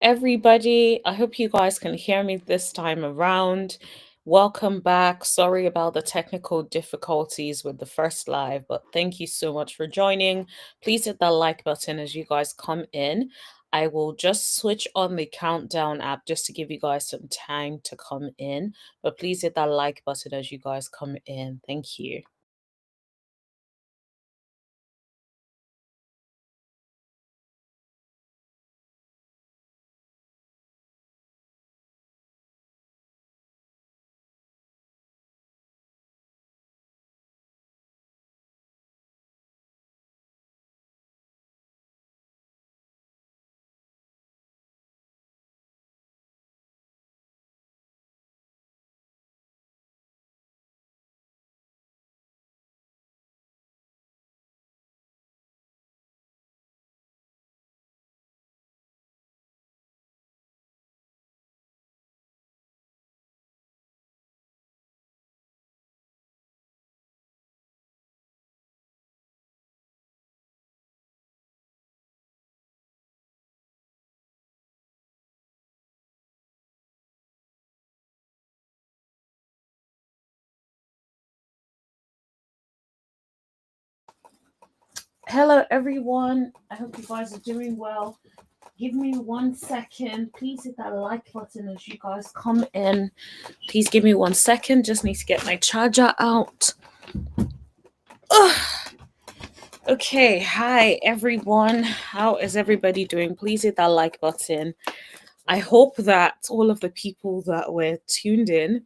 everybody. I hope you guys can hear me this time around. Welcome back. Sorry about the technical difficulties with the first live, but thank you so much for joining. Please hit that like button as you guys come in. I will just switch on the countdown app just to give you guys some time to come in, but please hit that like button as you guys come in. Thank you. Hello, everyone. I hope you guys are doing well. Give me 1 second. Please hit that like button as you guys come in. Please give me 1 second. Just need to get my charger out. Ugh. Okay, hi everyone. How is everybody doing? Please hit that like button. I hope that all of the people that were tuned in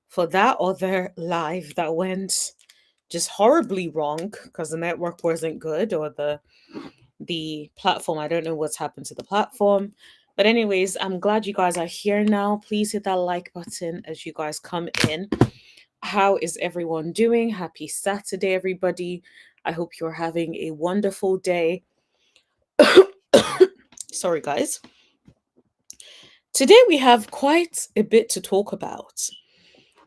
for that other live that went just horribly wrong because the network wasn't good or the platform. I don't know what's happened to the platform. But anyways, I'm glad you guys are here now. Please hit that like button as you guys come in. How is everyone doing? Happy Saturday, everybody. I hope you're having a wonderful day. Sorry, guys. Today we have quite a bit to talk about.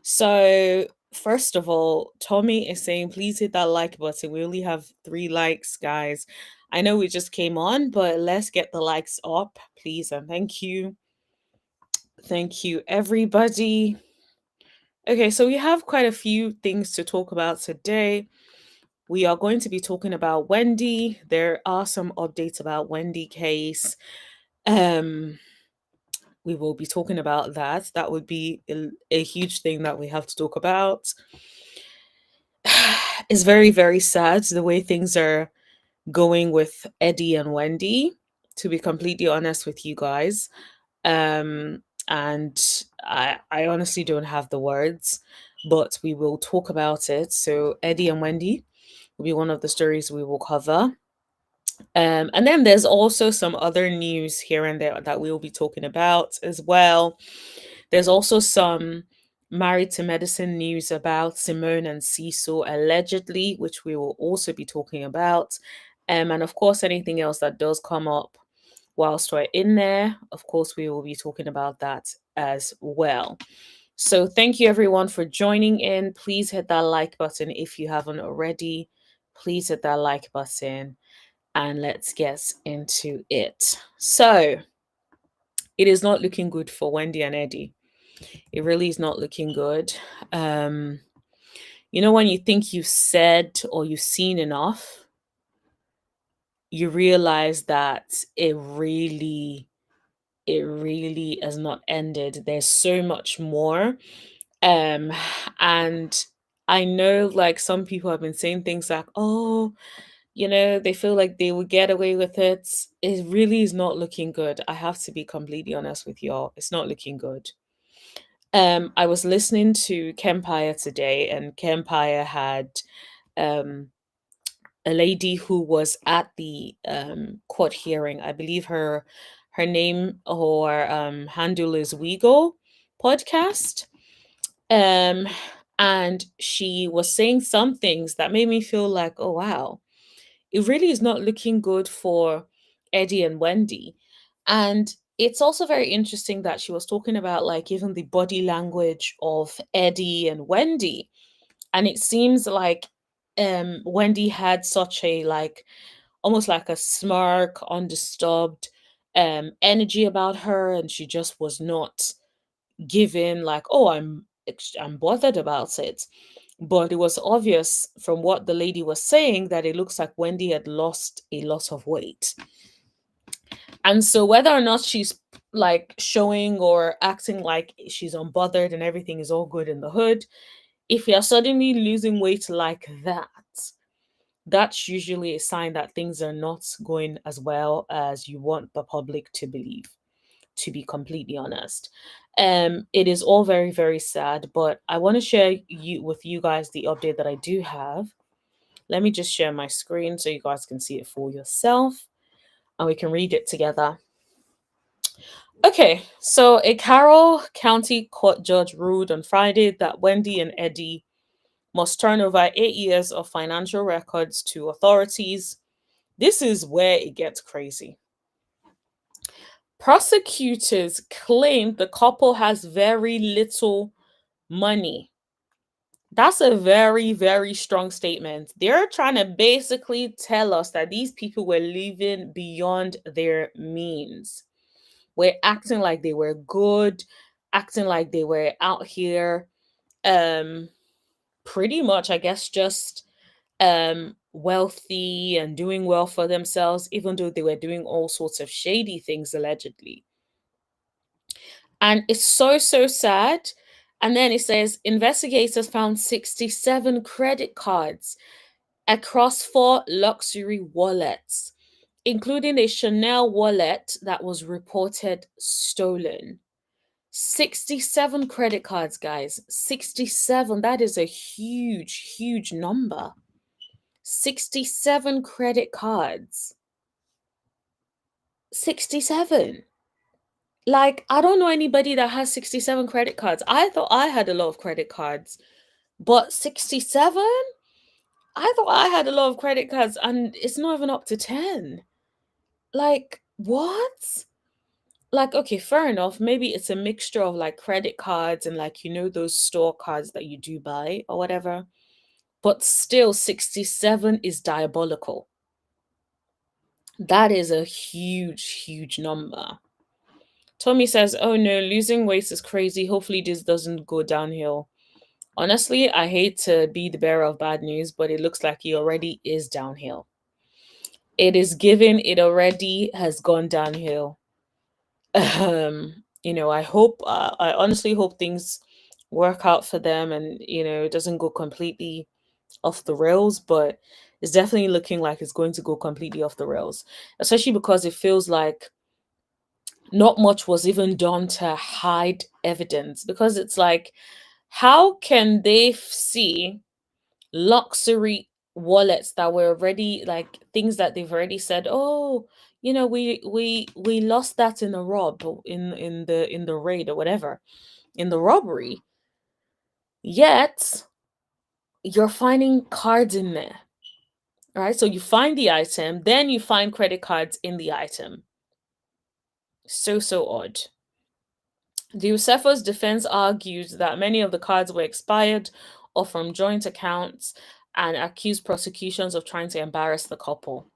So, first of all, Tommy is saying, please hit that like button. We only have 3 likes, guys. I know we just came on, but let's get the likes up, please. And thank you. Thank you, everybody. Okay, so we have quite a few things to talk about today. We are going to be talking about Wendy. There are some updates about Wendy case. Um, we will be talking about that. That would be a huge thing that we have to talk about. It's very, very sad the way things are going with Eddie and Wendy, to be completely honest with you guys. And I honestly don't have the words, but we will talk about it. So Eddie and Wendy will be one of the stories we will cover. And then there's also some other news here and there that we will be talking about as well. There's also some married to medicine news about Simone and Cecil allegedly, which we will also be talking about. And of course, anything else that does come up whilst we're in there, of course, we will be talking about that as well. So thank you everyone for joining in. Please hit that like button if you haven't already. Please hit that like button and let's get into it. So it is not looking good for Wendy and Eddie. It really is not looking good. Um, when you think you've said or you've seen enough, you realize that it really has not ended. There's so much more. Um, and I know like some people have been saying things like, oh, they feel like they will get away with it. It really is not looking good. I have to be completely honest with y'all. It's not looking good. I was listening to Kempire today, and Kempire had um a lady who was at the court hearing. I believe her name or handle is Weagle podcast. Um and she was saying some things that made me feel like, oh wow, it really is not looking good for Eddie and Wendy. And it's also very interesting that she was talking about like even the body language of Eddie and Wendy. And it seems like Wendy had such a like almost like a smirk, undisturbed energy about her, and she just was not given like, oh, I'm bothered about it. But it was obvious from what the lady was saying that it looks like Wendy had lost a lot of weight. And so whether or not she's like showing or acting like she's unbothered and everything is all good in the hood, if you're suddenly losing weight like that, that's usually a sign that things are not going as well as you want the public to believe, to be completely honest. It is all very, very sad, but I want to share with you guys the update that I do have. Let me just share my screen so you guys can see it for yourself and we can read it together. Okay, so a Carroll County Court judge ruled on Friday that Wendy and Eddie must turn over 8 years of financial records to authorities. This is where it gets crazy. Prosecutors claim the couple has very little money. That's a very, very strong statement. They're trying to basically tell us that these people were living beyond their means. We're acting like they were good, acting like they were out here, um, pretty much, I guess, just wealthy and doing well for themselves, even though they were doing all sorts of shady things allegedly. And it's so, so sad. And then it says investigators found 67 credit cards across 4 luxury wallets, including a Chanel wallet that was reported stolen. 67 credit cards, guys. 67. That is a huge, huge number. 67 credit cards. 67. Like, I don't know anybody that has 67 credit cards. I thought I had a lot of credit cards, but 67? I thought I had a lot of credit cards and it's not even up to 10. Like, what? Like, okay, fair enough. Maybe it's a mixture of like credit cards and like, those store cards that you do buy or whatever. But still, 67 is diabolical. That is a huge, huge number. Tommy says, oh no, losing weight is crazy. Hopefully, this doesn't go downhill. Honestly, I hate to be the bearer of bad news, but it looks like he already is downhill. It is given, it already has gone downhill. I honestly hope things work out for them and, it doesn't go completely off the rails, but it's definitely looking like it's going to go completely off the rails, especially because it feels like not much was even done to hide evidence because it's like, how can they see luxury wallets that were already like things that they've already said, oh, we lost that in a rob in the raid or whatever, in the robbery, yet you're finding cards in there, right? So you find the item, then you find credit cards in the item. So, so odd. The Osefo's defense argued that many of the cards were expired or from joint accounts and accused prosecutions of trying to embarrass the couple.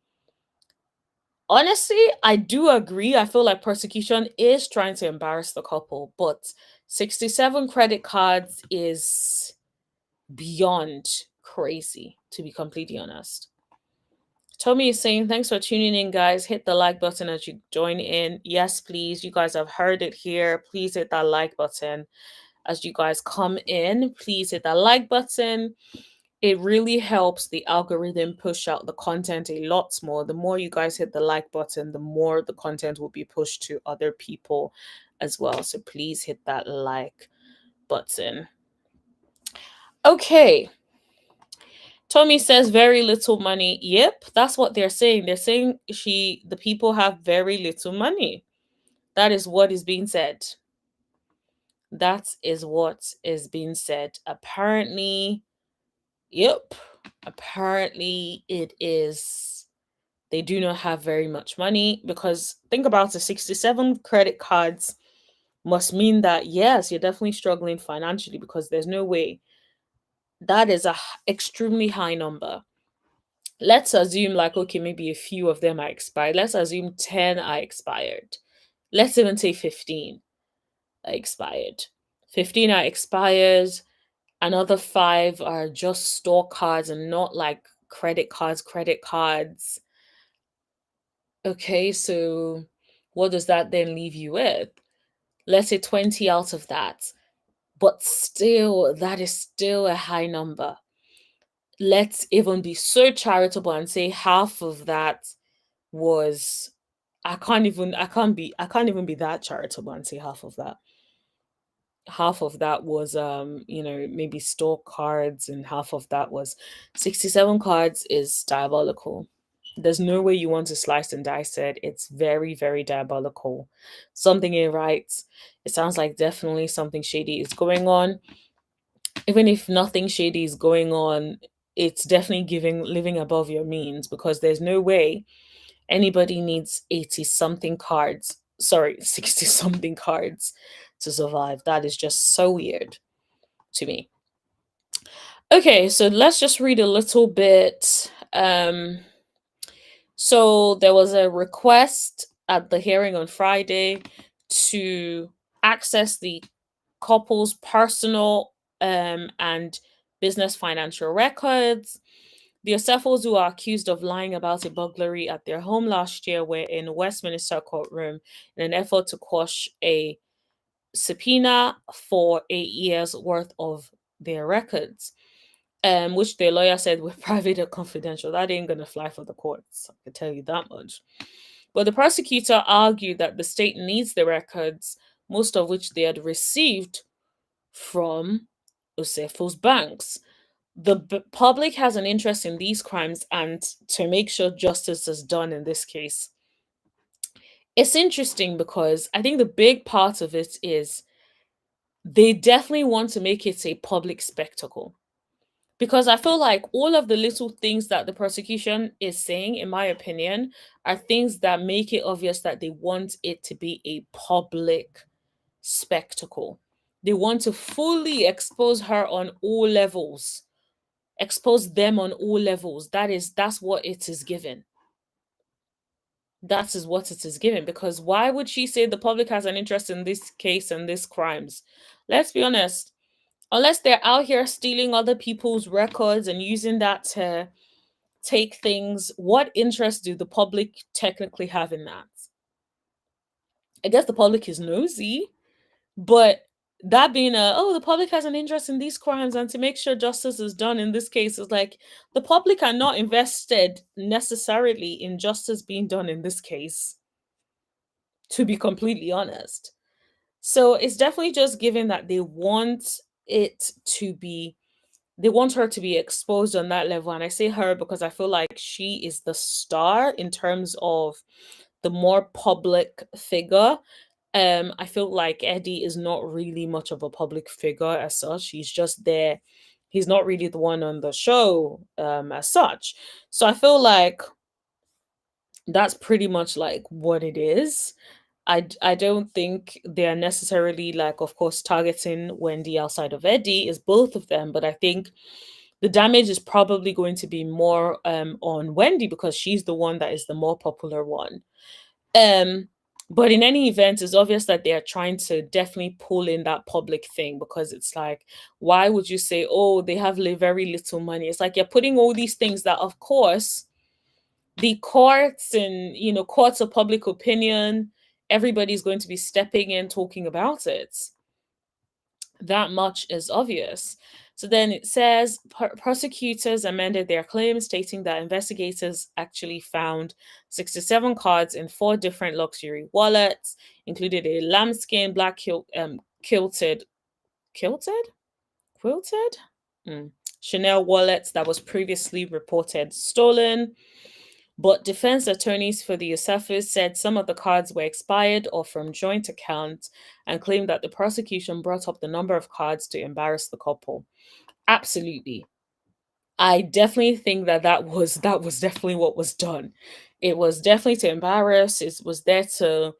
Honestly, I do agree. I feel like prosecution is trying to embarrass the couple, but 67 credit cards is beyond crazy, to be completely honest. Tommy is saying, thanks for tuning in, guys. Hit the like button as you join in. Yes, please. You guys have heard it here. Please hit that like button as you guys come in. Please hit that like button. It really helps the algorithm push out the content a lot more. The more you guys hit the like button, the more the content will be pushed to other people as well. So please hit that like button. Okay. Tommy says very little money. Yep, that's what they're saying. They're saying the people have very little money. That is what is being said. That is what is being said. Apparently, yep. Apparently it is. They do not have very much money because think about it, 67 credit cards must mean that yes, you're definitely struggling financially because there's no way. That is a extremely high number. let's assume like, okay, maybe a few of them are expired. Let's assume 10 are expired. Let's even say 15 are expired. 15 are expired. Another 5 are just store cards and not like credit cards. Okay, so what does that then leave you with? Let's say 20 out of that. But still, that is still a high number. Let's even be so charitable and say half of that was I can't even be that charitable and say half of that. Half of that was maybe store cards, and half of that was 67 cards is diabolical. There's no way you want to slice and dice it. It's very, very diabolical. Something ain't right. It sounds like definitely something shady is going on. Even if nothing shady is going on, it's definitely giving living above your means, because there's no way anybody needs 80 something cards, sorry, 60 something cards to survive. That is just so weird to me. Okay, so let's just read a little bit. So there was a request at the hearing on Friday to access the couple's personal and business financial records. The Osefos, who are accused of lying about a burglary at their home last year, were in Westminster courtroom in an effort to quash a subpoena for 8 years worth of their records, which their lawyer said were private and confidential. That ain't gonna fly for the courts, I can tell you that much. But the prosecutor argued that the state needs the records, most of which they had received from Osefo's banks. The public has an interest in these crimes, and to make sure justice is done in this case. It's interesting because I think the big part of it is they definitely want to make it a public spectacle. Because I feel like all of the little things that the prosecution is saying, in my opinion, are things that make it obvious that they want it to be a public spectacle. They want to fully expose her on all levels, expose them on all levels. That's what it is given. That is what it is given. Because why would she say the public has an interest in this case and these crimes? Let's be honest. Unless they're out here stealing other people's records and using that to take things, what interest do the public technically have in that? I guess the public is nosy, but that being the public has an interest in these crimes and to make sure justice is done in this case is like the public are not invested necessarily in justice being done in this case, to be completely honest. So it's definitely just given that it to be they want her to be exposed on that level. And I say her because I feel like she is the star in terms of the more public figure. I feel like Eddie is not really much of a public figure as such. He's just there. He's not really the one on the show as such. So I feel like that's pretty much like what it is. I don't think they're necessarily like, of course, targeting Wendy outside of Eddie, is both of them, but I think the damage is probably going to be more on Wendy because she's the one that is the more popular one. Um, but in any event, it's obvious that they are trying to definitely pull in that public thing, because it's like, why would you say, oh, they have very little money? It's like you're putting all these things that, of course, the courts and courts of public opinion, everybody's going to be stepping in talking about it. That much is obvious. So then it says prosecutors amended their claim, stating that investigators actually found 67 cards in 4 different luxury wallets, included a lambskin black quilted quilted Chanel wallet that was previously reported stolen. But defense attorneys for the Osefos said some of the cards were expired or from joint accounts, and claimed that the prosecution brought up the number of cards to embarrass the couple. Absolutely. I definitely think that was definitely what was done. It was definitely to embarrass. It was there to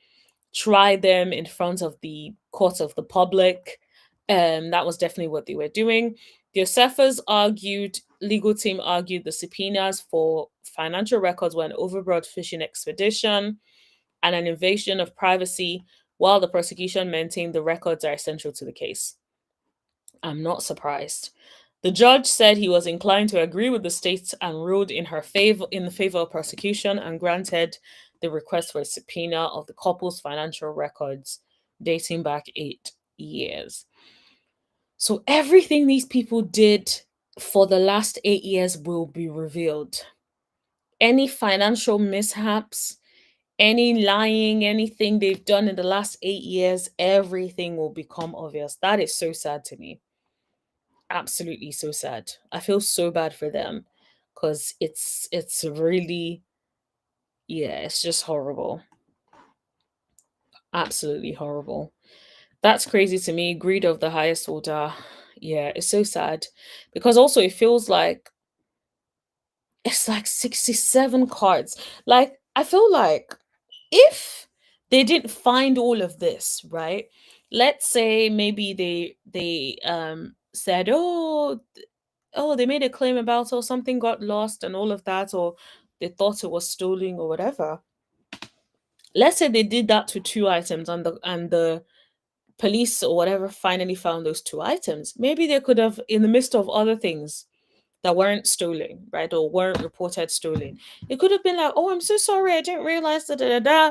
try them in front of the court of the public. That was definitely what they were doing. The Osefos argued legal team argued the subpoenas for financial records were an overbroad fishing expedition and an invasion of privacy, while the prosecution maintained the records are essential to the case. I'm not surprised. The judge said he was inclined to agree with the state and ruled in the favor of prosecution and granted the request for a subpoena of the couple's financial records dating back 8 years. So everything these people did for the last 8 years will be revealed. Any financial mishaps, any lying, anything they've done in the last 8 years, everything will become obvious. That is so sad to me. Absolutely so sad. I feel so bad for them because it's really, yeah, it's just horrible. Absolutely horrible. That's crazy to me. Greed of the highest order. Yeah, it's so sad because also it feels like it's like 67 cards. Like, I feel like if they didn't find all of this, right? Let's say maybe they said, oh, they made a claim about or something got lost and all of that, or they thought it was stolen or whatever. Let's say they did that to two items and the police or whatever finally found those two items. Maybe they could have, in the midst of other things that weren't stolen, right, or weren't reported stolen, it could have been like, oh, I'm so sorry, I didn't realize that. Da, da, da.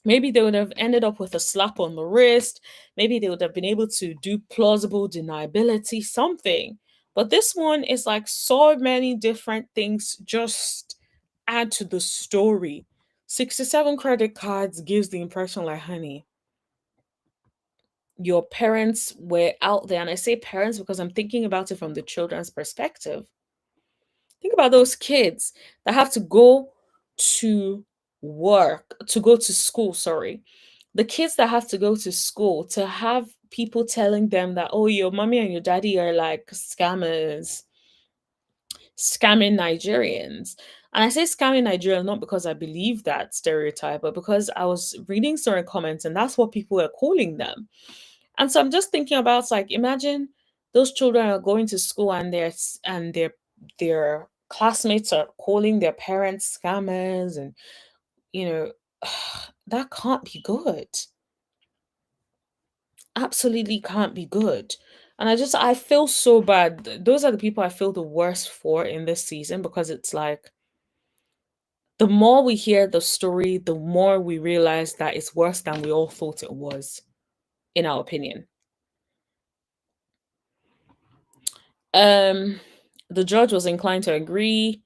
Maybe they would have ended up with a slap on the wrist. Maybe they would have been able to do plausible deniability, something. But this one is like so many different things just add to the story. 67 credit cards gives the impression like, honey, your parents were out there. And I say parents because I'm thinking about it from the children's perspective. Think about those kids that have to go to to go to school, sorry. The kids that have to go to school to have people telling them that, oh, your mommy and your daddy are like scammers, scamming Nigerians. And I say scamming Nigerians not because I believe that stereotype, but because I was reading certain comments and that's what people are calling them. And so I'm just thinking about like imagine those children are going to school and their classmates are calling their parents scammers and you know that can't be good. Absolutely can't be good. And I feel so bad. Those are the people I feel the worst for in this season because it's like the more we hear the story, the more we realize that it's worse than we all thought it was, in our opinion. Um, the judge was inclined to agree.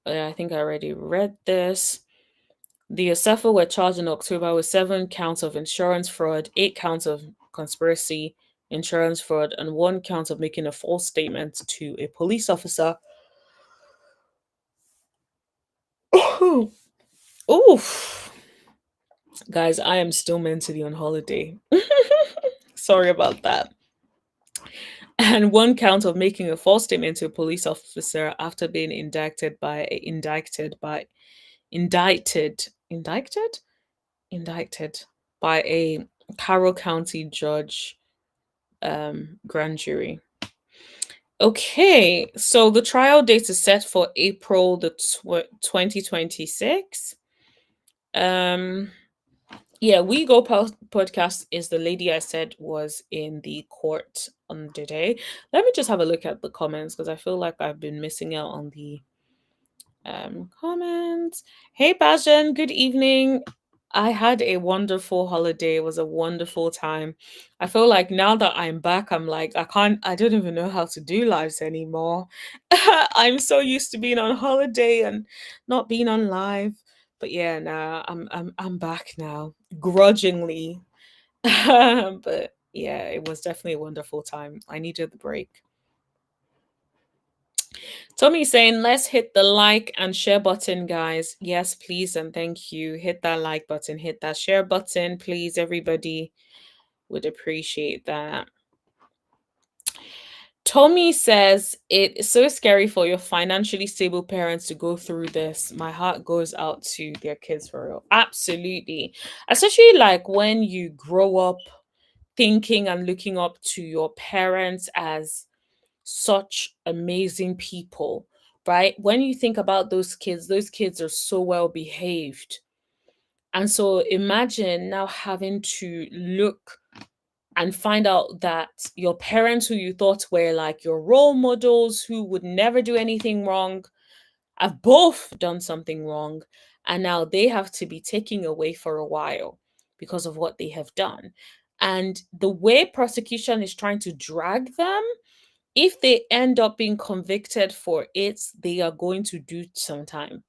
I think I already read this. The Osefo were charged in October with 7 counts of insurance fraud, 8 counts of conspiracy, insurance fraud, and 1 count of making a false statement to a police officer. Oof. Guys, I am still mentally on holiday. Sorry about that. And 1 count of making a false statement to a police officer after being indicted indicted indicted by a Carroll County judge grand jury. Okay, so the trial date is set for April 2026. Um yeah, We Go podcast is the lady I said was in the court on the day. Let me just have a look at the comments because I feel like I've been missing out on the comments. Hey Bajan, good evening. I had a wonderful holiday. It was a wonderful time. I feel like now that I'm back, I'm like, I don't even know how to do lives anymore. I'm so used to being on holiday and not being on live. But yeah, nah, I'm back now, grudgingly. But yeah, it was definitely a wonderful time. I needed the break. Tommy saying, let's hit the like and share button, guys. Yes, please, and thank you. Hit that like button, hit that share button, please. Everybody would appreciate that. Tommy says, it's so scary for your financially stable parents to go through this. My heart goes out to their kids for real. Absolutely. Especially like when you grow up thinking and looking up to your parents as such amazing people, right? When you think about those kids are so well behaved. And so imagine now having to look and find out that your parents, who you thought were like your role models, who would never do anything wrong, have both done something wrong. And now they have to be taken away for a while because of what they have done. And the way prosecution is trying to drag them, if they end up being convicted for it, they are going to do some time.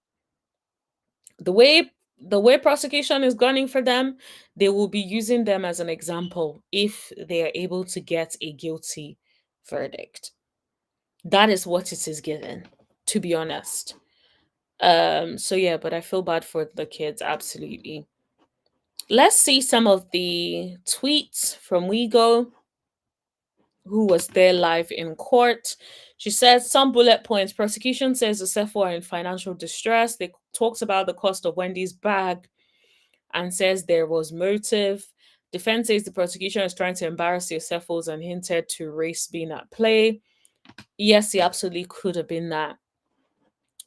The way prosecution is gunning for them, they will be using them as an example if they are able to get a guilty verdict. That is what it is given, to be honest. So yeah, but I feel bad for the kids, absolutely. Let's see some of the tweets from WeGo, who was there live in court. She says some bullet points. Prosecution says Osefo are in financial distress. They talks about the cost of Wendy's bag and says there was motive. Defense says the prosecution is trying to embarrass the Osefos and hinted to race being at play. Yes, it absolutely could have been that.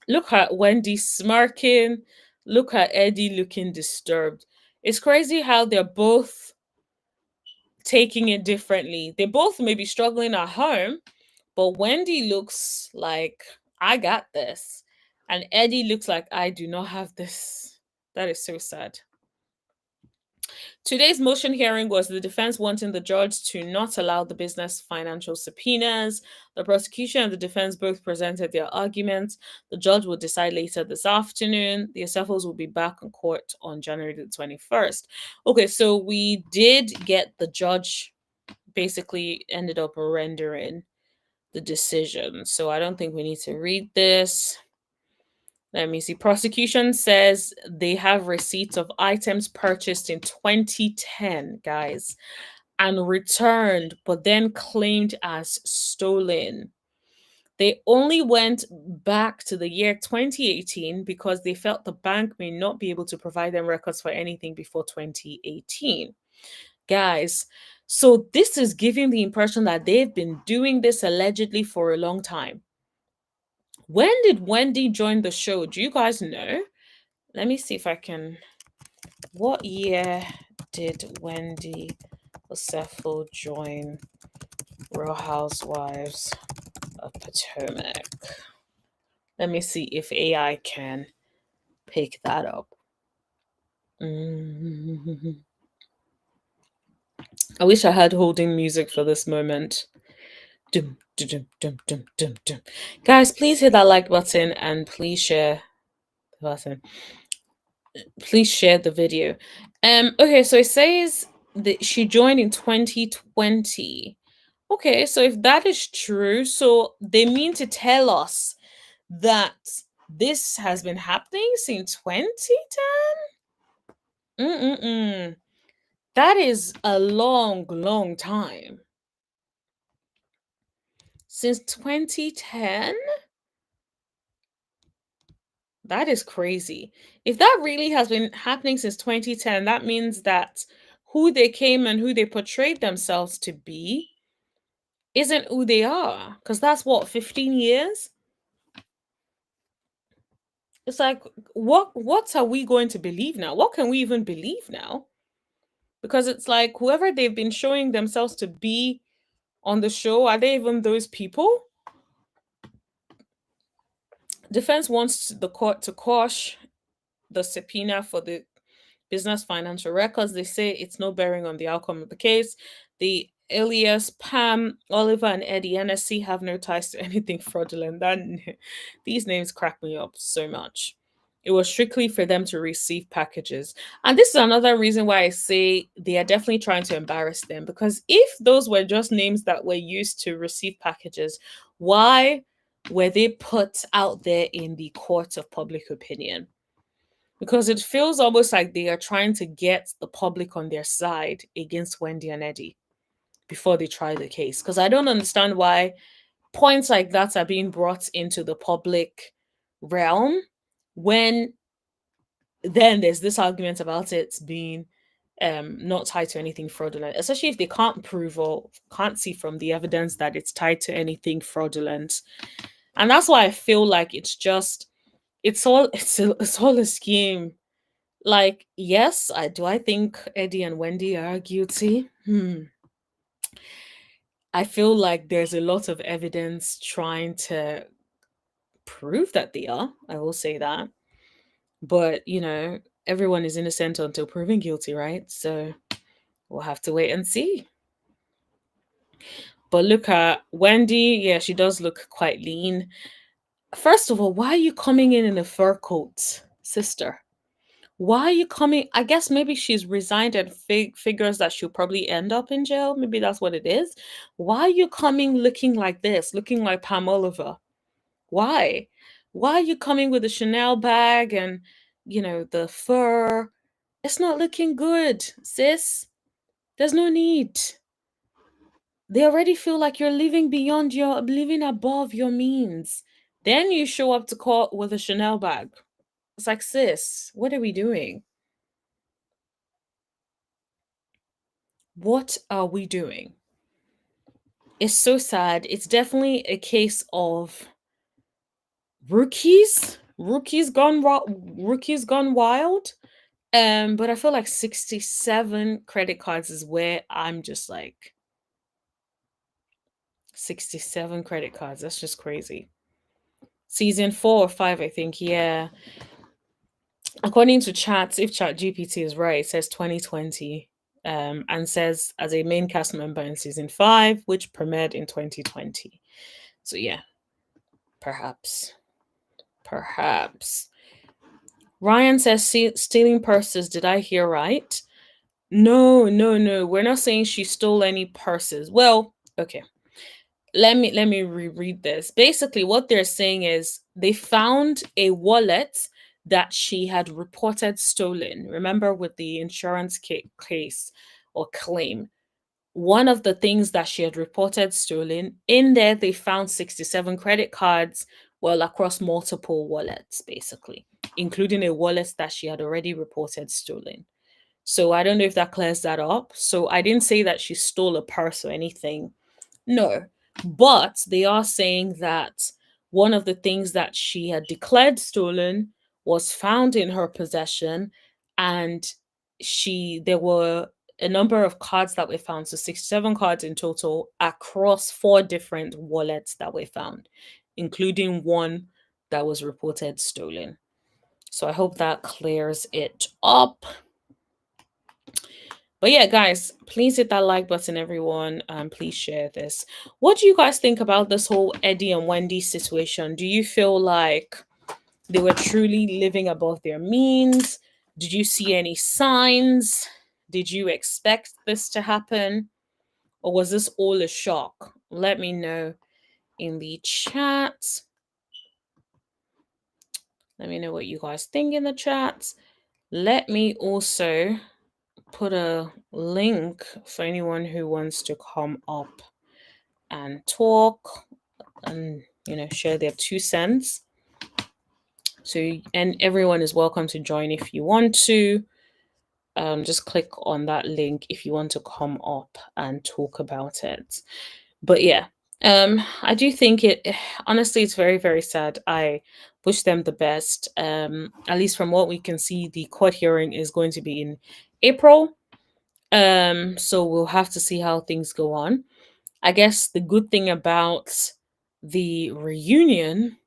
Look at Wendy smirking. Look at Eddie looking disturbed. It's crazy how they're both taking it differently. They both may be struggling at home, but Wendy looks like, I got this. And Eddie looks like, I do not have this. That is so sad. Today's motion hearing was the defense wanting the judge to not allow the business financial subpoenas. The prosecution and the defense both presented their arguments. The judge will decide later this afternoon. The Osefos will be back in court on January the 21st. Okay, so we did get the judge basically ended up rendering the decision. So I don't think we need to read this. Let me see. Prosecution says they have receipts of items purchased in 2010, guys, and returned, but then claimed as stolen. They only went back to the year 2018 because they felt the bank may not be able to provide them records for anything before 2018. Guys, so this is giving the impression that they've been doing this allegedly for a long time. When did Wendy join the show? Do you guys know? Let me see if I can. What year did Wendy Osefo join Real Housewives of Potomac? Let me see if AI can pick that up. Mhm. I wish I had holding music for this moment. Dum, dum, dum, dum, dum, dum. Guys, please hit that like button and please share the button. Please share the video. Okay, so it says that she joined in 2020. Okay, so if that is true, so they mean to tell us that this has been happening since 2010? Mm-mm-mm. That is a long, long time. Since 2010? That is crazy. If that really has been happening since 2010, that means that who they came and who they portrayed themselves to be isn't who they are. Because that's what, 15 years? It's like, what are we going to believe now? What can we even believe now? Because it's like whoever they've been showing themselves to be on the show, are they even those people? Defense wants the court to quash the subpoena for the business financial records. They say it's no bearing on the outcome of the case. The alias Pam, Oliver, and Eddie NSC have no ties to anything fraudulent. These names crack me up so much. It was strictly for them to receive packages. And this is another reason why I say they are definitely trying to embarrass them. Because if those were just names that were used to receive packages, why were they put out there in the court of public opinion? Because it feels almost like they are trying to get the public on their side against Wendy and Eddie before they try the case. Because I don't understand why points like that are being brought into the public realm when then there's this argument about it being not tied to anything fraudulent, especially if they can't prove or can't see from the evidence that it's tied to anything fraudulent. And that's why I feel like it's just it's all a scheme. Like, yes, I think Eddie and Wendy are guilty. I feel like there's a lot of evidence trying to prove that they are. I will say that. But, everyone is innocent until proven guilty, right? So we'll have to wait and see. But look at Wendy. Yeah, she does look quite lean. First of all, why are you coming in a fur coat, sister? Why are you coming? I guess maybe she's resigned and figures that she'll probably end up in jail. Maybe that's what it is. Why are you coming looking like this, looking like Pam Oliver? Why? Why are you coming with a Chanel bag and, the fur? It's not looking good, sis. There's no need. They already feel like you're living above your means. Then you show up to court with a Chanel bag. It's like, sis, what are we doing? What are we doing? It's so sad. It's definitely a case of rookies gone wild. But I feel like 67 credit cards is where I'm just like 67 credit cards. That's just crazy. Season 4 or 5, I think. Yeah. According to chats, if Chat GPT is right, it says 2020. And says as a main cast member in season 5, which premiered in 2020. So yeah, perhaps. Perhaps. Ryan says stealing purses. Did I hear right? No, no, no. We're not saying she stole any purses. Well, okay. Let me reread this. Basically, what they're saying is they found a wallet that she had reported stolen. Remember with the insurance case or claim. One of the things that she had reported stolen, in there they found 67 credit cards, well, across multiple wallets, basically, including a wallet that she had already reported stolen. So I don't know if that clears that up. So I didn't say that she stole a purse or anything. No. But they are saying that one of the things that she had declared stolen was found in her possession, and there were a number of cards that were found, so 67 cards in total across 4 different wallets that were found, including one that was reported stolen. So I hope that clears it up. But yeah, guys, please hit that like button, everyone, and please share this. What do you guys think about this whole Eddie and Wendy situation? Do you feel like they were truly living above their means? Did you see any signs? Did you expect this to happen? Or was this all a shock? Let me know in the chat. Let me know what you guys think in the chat. Let me also put a link for anyone who wants to come up and talk and share their 2 cents. So, and everyone is welcome to join if you want to. Just click on that link if you want to come up and talk about it. But yeah, I do think honestly, it's very, very sad. I wish them the best. At least from what we can see, the court hearing is going to be in April. So we'll have to see how things go on. I guess the good thing about the reunion,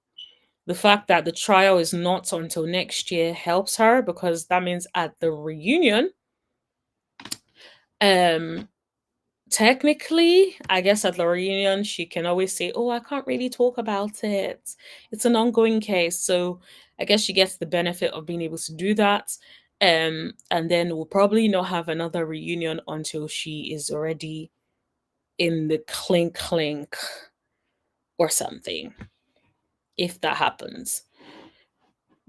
the fact that the trial is not until next year, helps her, because that means at the reunion, um technically, I guess at the reunion she can always say, oh, I can't really talk about it, it's an ongoing case. So I guess she gets the benefit of being able to do that. And then we'll probably not have another reunion until she is already in the clink clink or something, if that happens.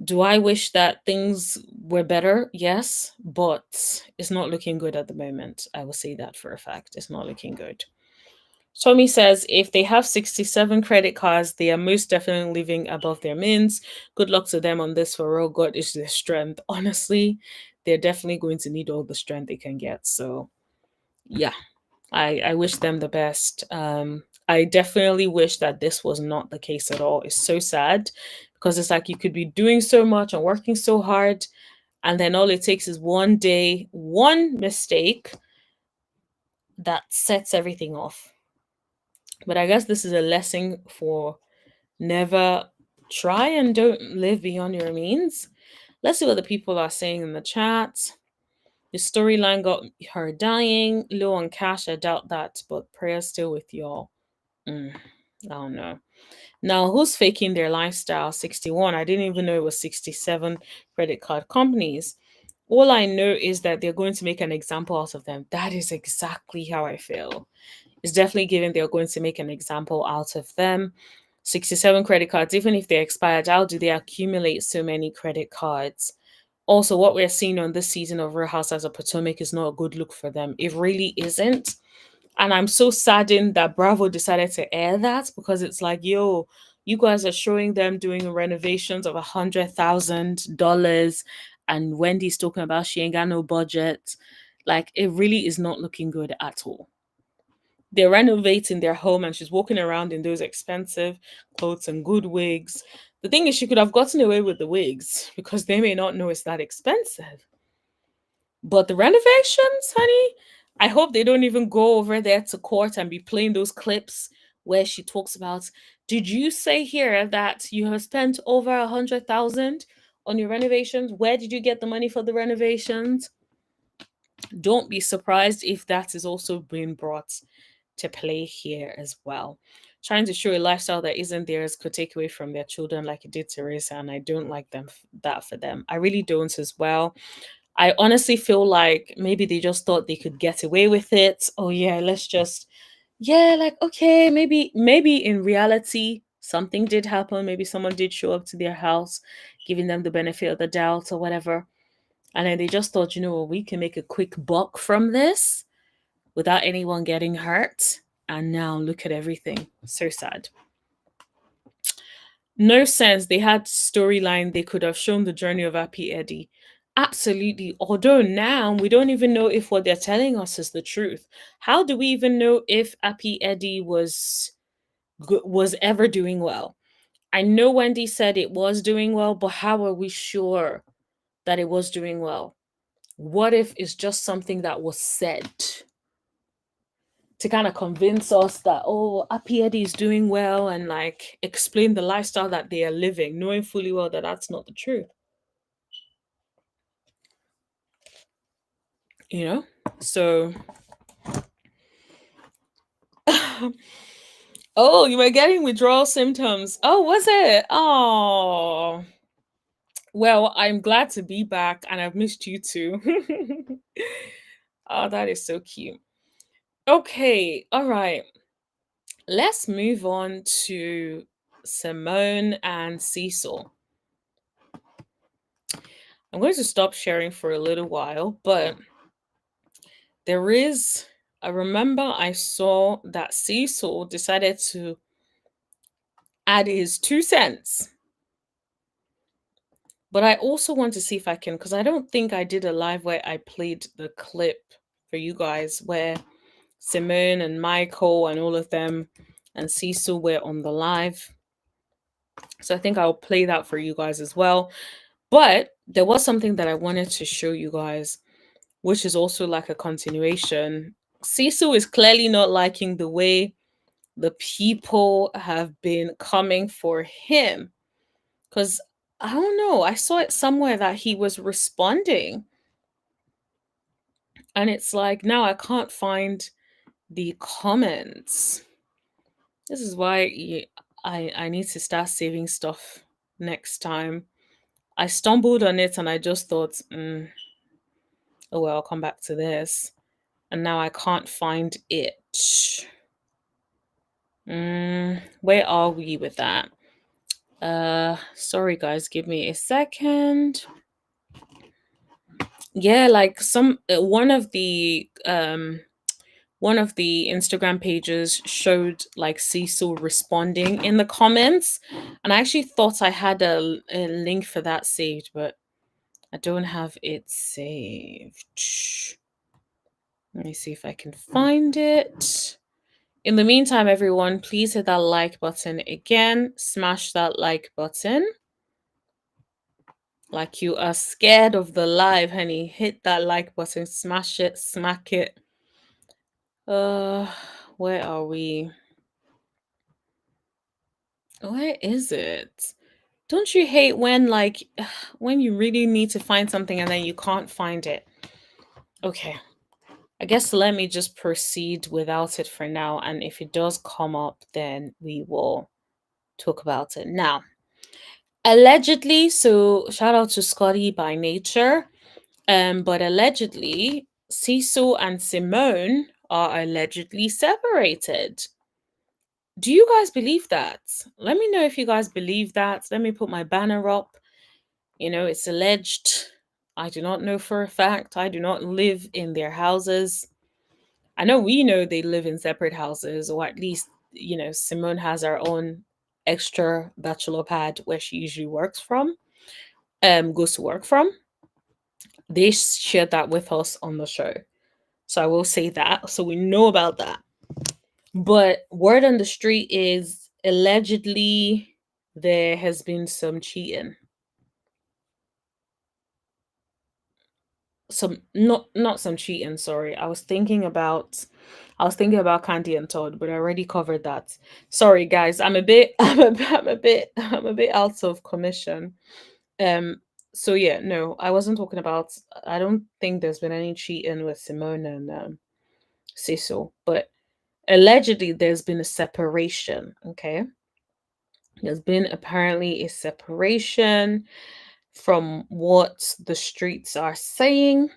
Do I wish that things were better? Yes, but it's not looking good at the moment. I will say that for a fact. It's not looking good. Tommy says if they have 67 credit cards, they are most definitely living above their means. Good luck to them on this, for real. God is their strength. Honestly, they're definitely going to need all the strength they can get. So yeah, I wish them the best. I definitely wish that this was not the case at all. It's so sad because it's like you could be doing so much and working so hard, and then all it takes is one day, one mistake that sets everything off. But I guess this is a lesson for never try and don't live beyond your means. Let's see what the people are saying in the chat. The storyline got her dying, low on cash. I doubt that, but prayers still with y'all. Mm, I don't know. Now, who's faking their lifestyle? 61. I didn't even know it was 67 credit card companies. All I know is that they're going to make an example out of them. That is exactly how I feel. It's definitely given they're going to make an example out of them. 67 credit cards, even if they're expired, how do they accumulate so many credit cards? Also, what we're seeing on this season of Real Housewives of Potomac is not a good look for them. It really isn't. And I'm so saddened that Bravo decided to air that because it's like, yo, you guys are showing them doing renovations of $100,000, and Wendy's talking about she ain't got no budget. Like, it really is not looking good at all. They're renovating their home and she's walking around in those expensive clothes and good wigs. The thing is, she could have gotten away with the wigs because they may not know it's that expensive. But the renovations, honey, I hope they don't even go over there to court and be playing those clips where she talks about, did you say here that you have spent over 100,000 on your renovations? Where did you get the money for the renovations? Don't be surprised if that is also being brought to play here as well. Trying to show a lifestyle that isn't theirs could take away from their children like it did Teresa, and I don't like that for them. I really don't as well. I honestly feel like maybe they just thought they could get away with it. Oh yeah, let's just yeah, like okay, maybe in reality something did happen. Maybe someone did show up to their house, giving them the benefit of the doubt or whatever. And then they just thought, you know what, we can make a quick buck from this without anyone getting hurt. And now look at everything. So sad. No sense. They had storyline. They could have shown the journey of Happy Eddie. Absolutely. Although now we don't even know if what they're telling us is the truth. How do we even know if Happy Eddie was ever doing well? I know Wendy said it was doing well, but how are we sure that it was doing well? What if it's just something that was said to kind of convince us that, oh, Happy Eddie is doing well and like explain the lifestyle that they are living, knowing fully well that that's not the truth? You know? So, oh, you were getting withdrawal symptoms. Oh, was it? Oh, well, I'm glad to be back and I've missed you too. Oh, that is so cute. Okay, all right. Let's move on to Simone and Cecil. I'm going to stop sharing for a little while, but there is, I remember I saw that Cecil decided to add his 2 cents. But I also want to see if I can, because I don't think I did a live where I played the clip for you guys where Simone and Michael and all of them and Cecil were on the live. So I think I'll play that for you guys as well. But there was something that I wanted to show you guys, which is also like a continuation. Cecil is clearly not liking the way the people have been coming for him. Because I don't know, I saw it somewhere that he was responding. And it's like, now I can't find the comments. This is why I need to start saving stuff next time. I stumbled on it and I just thought, oh well, I'll come back to this. And now I can't find it. Where are we with that? Sorry guys, give me a second. Yeah, like one of the Instagram pages showed like Cecil responding in the comments, and I actually thought I had a link for that saved, but I don't have it saved. Let me see if I can find it. In the meantime, everyone, please hit that like button again. Smash that like button. Like you are scared of the live, honey. Hit that like button, smash it, smack it. Uh, where are we? Where is it? Don't you hate when like when you really need to find something and then you can't find it? Okay. I guess let me just proceed without it for now, and if it does come up, then we will talk about it. Now, allegedly, so shout out to Scotty by nature. But allegedly, Cecil and Simone are allegedly separated. Do you guys believe that? Let me know if you guys believe that. Let me put my banner up. It's alleged. I do not know for a fact. I do not live in their houses. I know we know they live in separate houses, or at least, Simone has her own extra bachelor pad where she usually works from, goes to work from. They shared that with us on the show. So I will say that. So we know about that. But word on the street is allegedly there has been some cheating. Some not some cheating, sorry. I was thinking about Candy and Todd, but I already covered that. Sorry guys, I'm a bit out of commission. Um so yeah, no, I wasn't talking about. I don't think there's been any cheating with Simone and Cecil, but allegedly there's been a separation. Okay, there's been apparently a separation from what the streets are saying.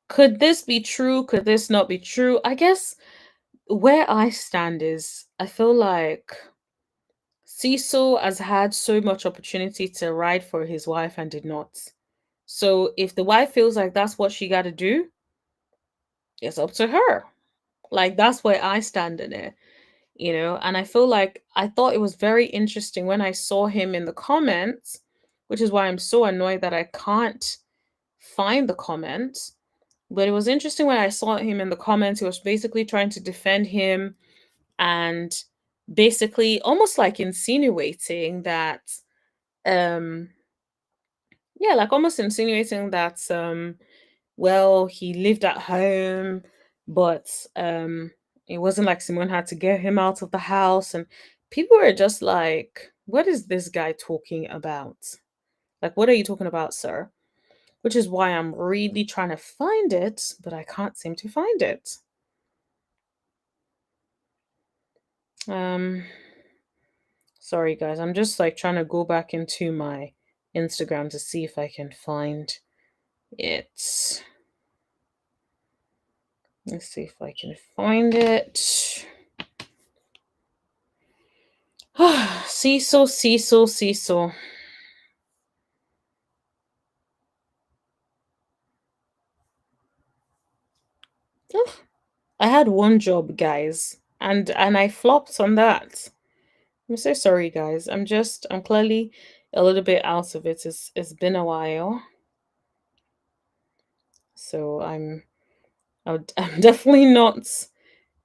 Could this be true? Could this not be true? I guess where I stand is I feel like Cecil has had so much opportunity to ride for his wife and did not. So if the wife feels like that's what she got to do, it's up to her. Like that's where I stand in it. And I feel like I thought it was very interesting when I saw him in the comments, which is why I'm so annoyed that I can't find the comments. But it was interesting when I saw him in the comments. He was basically trying to defend him and basically almost like insinuating that um yeah, like almost insinuating that well, he lived at home, but it wasn't like Simone had to get him out of the house. And people were just like, what is this guy talking about? Like, what are you talking about, sir? Which is why I'm really trying to find it, but I can't seem to find it. Um, sorry guys, I'm just like trying to go back into my Instagram to see if I can find it. Let's see if I can find it. Cecil, Cecil, Cecil. Oh, I had one job, guys, and I flopped on that. I'm so sorry, guys. I'm clearly a little bit out of it. It's been a while, so I'm definitely not.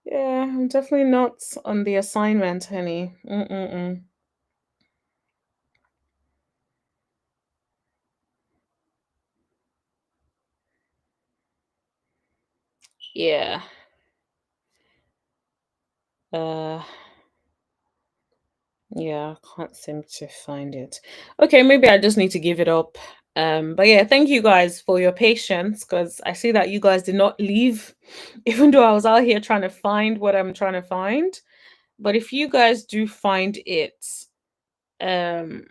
Yeah, I'm definitely not on the assignment, honey. Mm-mm-mm. Yeah. Uh. Yeah, I can't seem to find it. Okay, maybe I just need to give it up. But yeah, thank you guys for your patience because I see that you guys did not leave, even though I was out here trying to find what I'm trying to find. But if you guys do find it, um,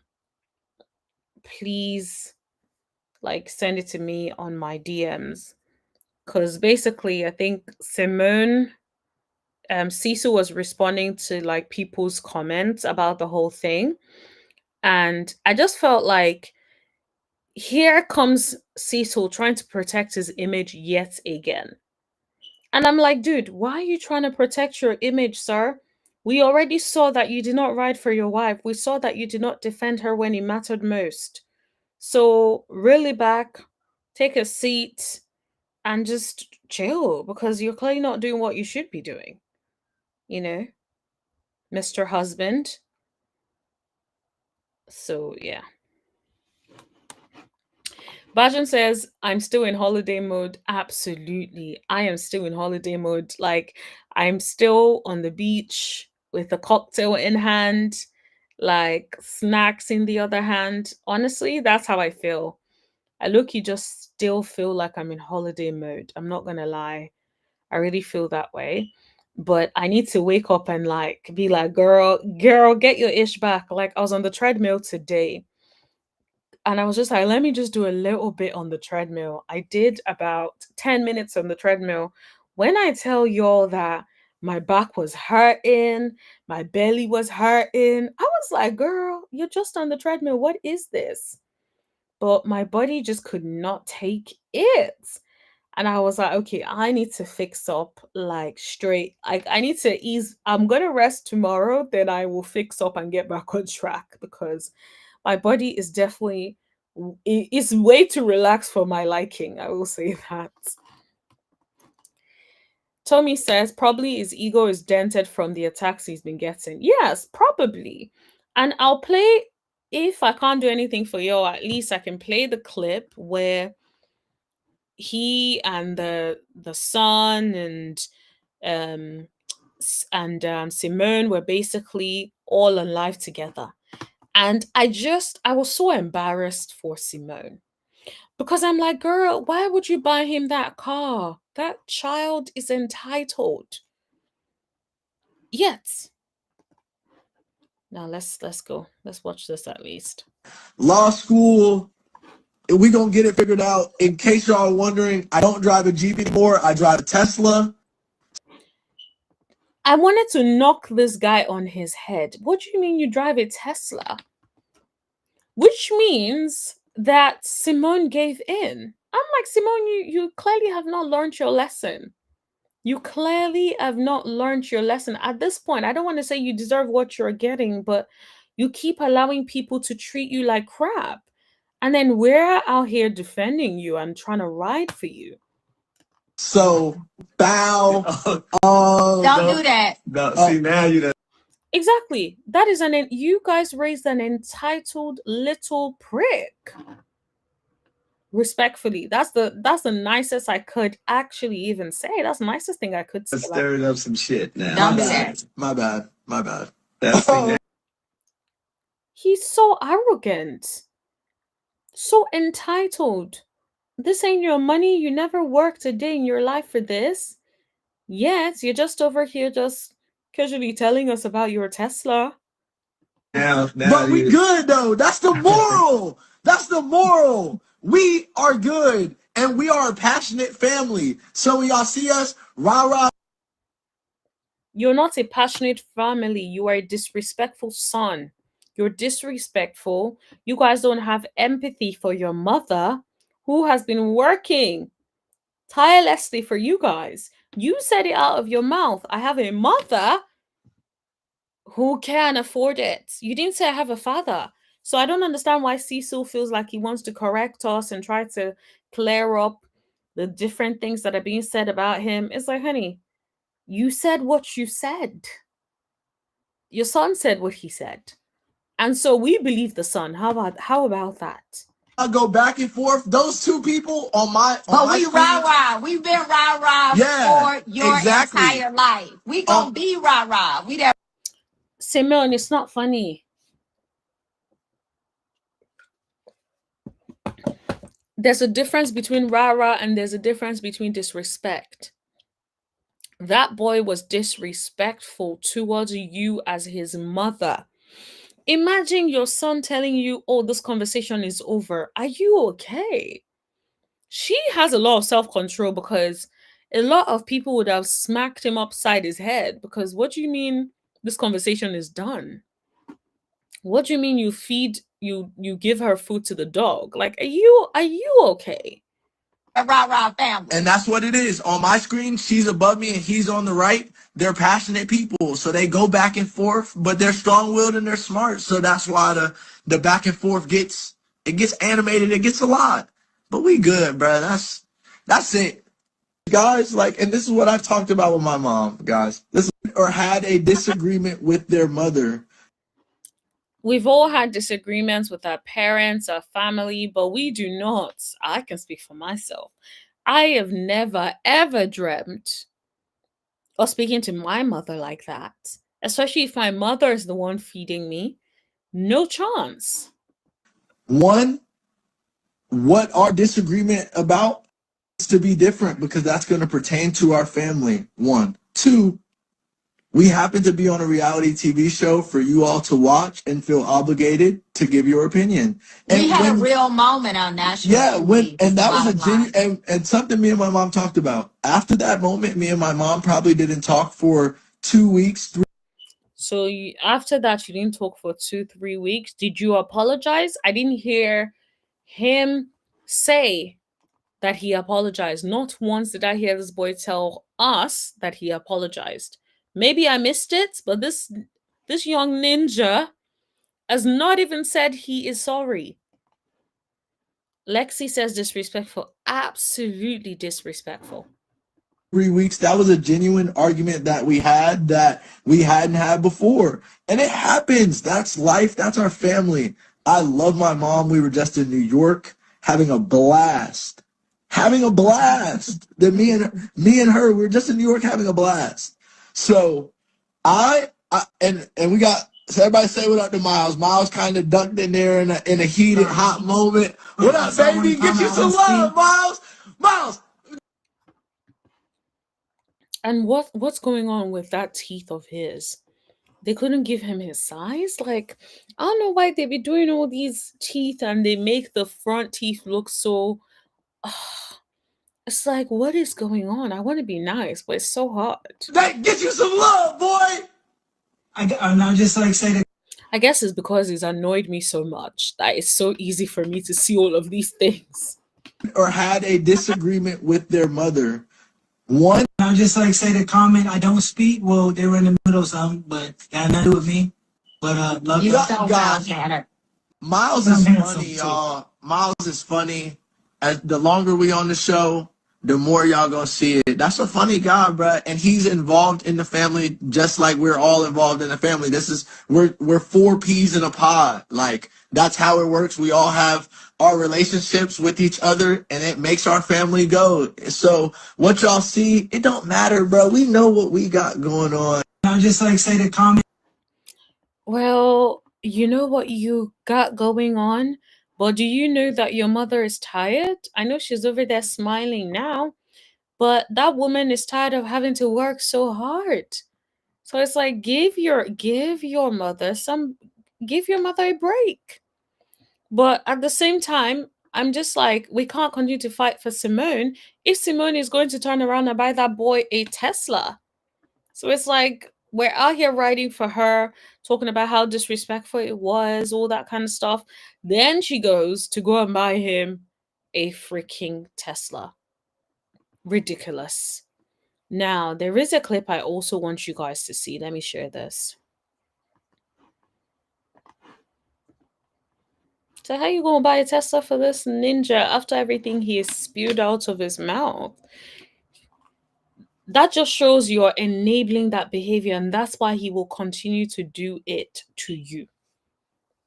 please like send it to me on my DMs. Because basically, I think Cecil was responding to like people's comments about the whole thing. And I just felt like here comes Cecil trying to protect his image yet again. And I'm like, dude, why are you trying to protect your image, sir? We already saw that you did not ride for your wife. We saw that you did not defend her when it mattered most. So really back, take a seat, and just chill because you're clearly not doing what you should be doing, you know, Mr. Husband. So yeah. Bajan says, I'm still in holiday mode. Absolutely. I am still in holiday mode. Like, I'm still on the beach with a cocktail in hand, like snacks in the other hand. Honestly, that's how I feel. I look, you just still feel like I'm in holiday mode. I'm not gonna lie. I really feel that way. But I need to wake up and like be like, girl, get your ish back. Like I was on the treadmill today and I was just like, let me just do a little bit on the treadmill. I did about 10 minutes on the treadmill. When I tell y'all that my back was hurting, my belly was hurting, I was like, girl, you're just on the treadmill. What is this? But my body just could not take it. And I was like, okay, I need to fix up like straight. Like I need to ease. I'm gonna rest tomorrow, then I will fix up and get back on track because my body is definitely it's way too relaxed for my liking. I will say that. Tommy says probably his ego is dented from the attacks he's been getting. Yes, probably. And I'll play if I can't do anything for you, at least I can play the clip where he and the son um Simone were basically all on live together. And I was so embarrassed for Simone because I'm like, girl, why would you buy him that car? That child is entitled. Yet. Now let's go. Let's watch this at least. Law school, we gonna get it figured out. In case y'all wondering, I don't drive a Jeep anymore. I drive a Tesla. I wanted to knock this guy on his head. What do you mean you drive a Tesla? Which means that Simone gave in. I'm like, Simone, you clearly have not learned your lesson. You clearly have not learned your lesson. At this point, I don't want to say you deserve what you're getting, but you keep allowing people to treat you like crap. And then we're out here defending you and trying to ride for you. So, bow. Don't do that. No, see, now you done. Exactly. That is you guys raised an entitled little prick. Respectfully, that's the nicest I could actually even say. That's the nicest thing I could say. Stirring up some shit now. Don't do that. My bad. That's He's so arrogant, so entitled. This ain't your money. You never worked a day in your life for this. Yet you're just over here just casually telling us about your Tesla. now but we good though. That's the moral. That's the moral. We are good and we are a passionate family. So when y'all see us, rah. You're not a passionate family. You are a disrespectful son. You're disrespectful. You guys don't have empathy for your mother who has been working tirelessly for you guys. You said it out of your mouth. I have a mother who can afford it. You didn't say I have a father. So I don't understand why Cecil feels like he wants to correct us and try to clear up the different things that are being said about him. It's like, honey, you said what you said. Your son said what he said. And so we believe the son. How about that? I go back and forth. Those two people on my But we rah-rah. We've been rah-rah for your entire life. We gonna be rah-rah. We that. Simone, it's not funny. There's a difference between rah-rah and there's a difference between disrespect. That boy was disrespectful towards you as his mother. Imagine your son telling you, oh, this conversation is over. Are you okay? She has a lot of self-control because a lot of people would have smacked him upside his head because what do you mean this conversation is done? What do you mean you give her food to the dog? Like, are you okay? A rah-rah family. And that's what it is. On my screen, she's above me and he's on the right. They're passionate people. So they go back and forth, but they're strong-willed and they're smart. So that's why the back and forth gets It gets animated. It gets a lot. But we good, bro. That's it, guys. Like, and this is what I've talked about with my mom, guys. This or had a disagreement with their mother. We've all had disagreements with our parents, our family, but we do not. I can speak for myself. I have never, ever dreamt of speaking to my mother like that, especially if my mother is the one feeding me. No chance. One, what our disagreement about is to be different because that's going to pertain to our family. One. Two, we happen to be on a reality TV show for you all to watch and feel obligated to give your opinion. We had a real moment on national TV. And that was a genuine and something me and my mom talked about. After that moment, me and my mom probably didn't talk for 2 weeks, 3. So after that, you didn't talk for 2, 3 weeks. Did you apologize? I didn't hear him say that he apologized. Not once did I hear this boy tell us that he apologized. Maybe I missed it, but this young ninja has not even said he is sorry. Lexi says disrespectful. Absolutely disrespectful. 3 weeks. That was a genuine argument that we hadn't had before. And it happens. That's life. That's our family. I love my mom. We were just in New York having a blast. Having a blast. Me and her, we were just in New York having a blast. So and we got, so everybody say what up to Miles. Miles kind of ducked in there in a heated, hot moment. What up, baby? Get you some love, Miles. Miles. And what's going on with that teeth of his? They couldn't give him his size? Like, I don't know why they be doing all these teeth and they make the front teeth look so it's like, what is going on? I want to be nice, but it's so hard. That get you some love, boy. I'm just like say that. I guess it's because he's annoyed me so much that it's so easy for me to see all of these things. Or had a disagreement with their mother. One, I'm just like say the comment. I don't speak. Well, they were in the middle of something, but that had nothing to do with me. But love You you. so Miles Tanner. Miles is funny, y'all. Miles is funny. As the longer we on the show, the more y'all gonna see it. That's a funny guy, bro, and he's involved in the family just like we're all involved in the family. We're 4 peas in a pod. Like, that's how it works. We all have our relationships with each other, and it makes our family go. So what y'all see, it don't matter, bro. We know what we got going on. I'm just like say the comment. Well, you know what you got going on, but do you know that your mother is tired? I know she's over there smiling now, but that woman is tired of having to work so hard. So it's like give your mother a break. But at the same time, I'm just like, we can't continue to fight for Simone if Simone is going to turn around and buy that boy a Tesla. So it's like we're out here writing for her, talking about how disrespectful it was, all that kind of stuff. Then she goes to go and buy him a freaking Tesla. Ridiculous. Now, there is a clip I also want you guys to see. Let me share this. So how you gonna buy a Tesla for this ninja after everything he has spewed out of his mouth? That just shows you're enabling that behavior, and that's why he will continue to do it to you.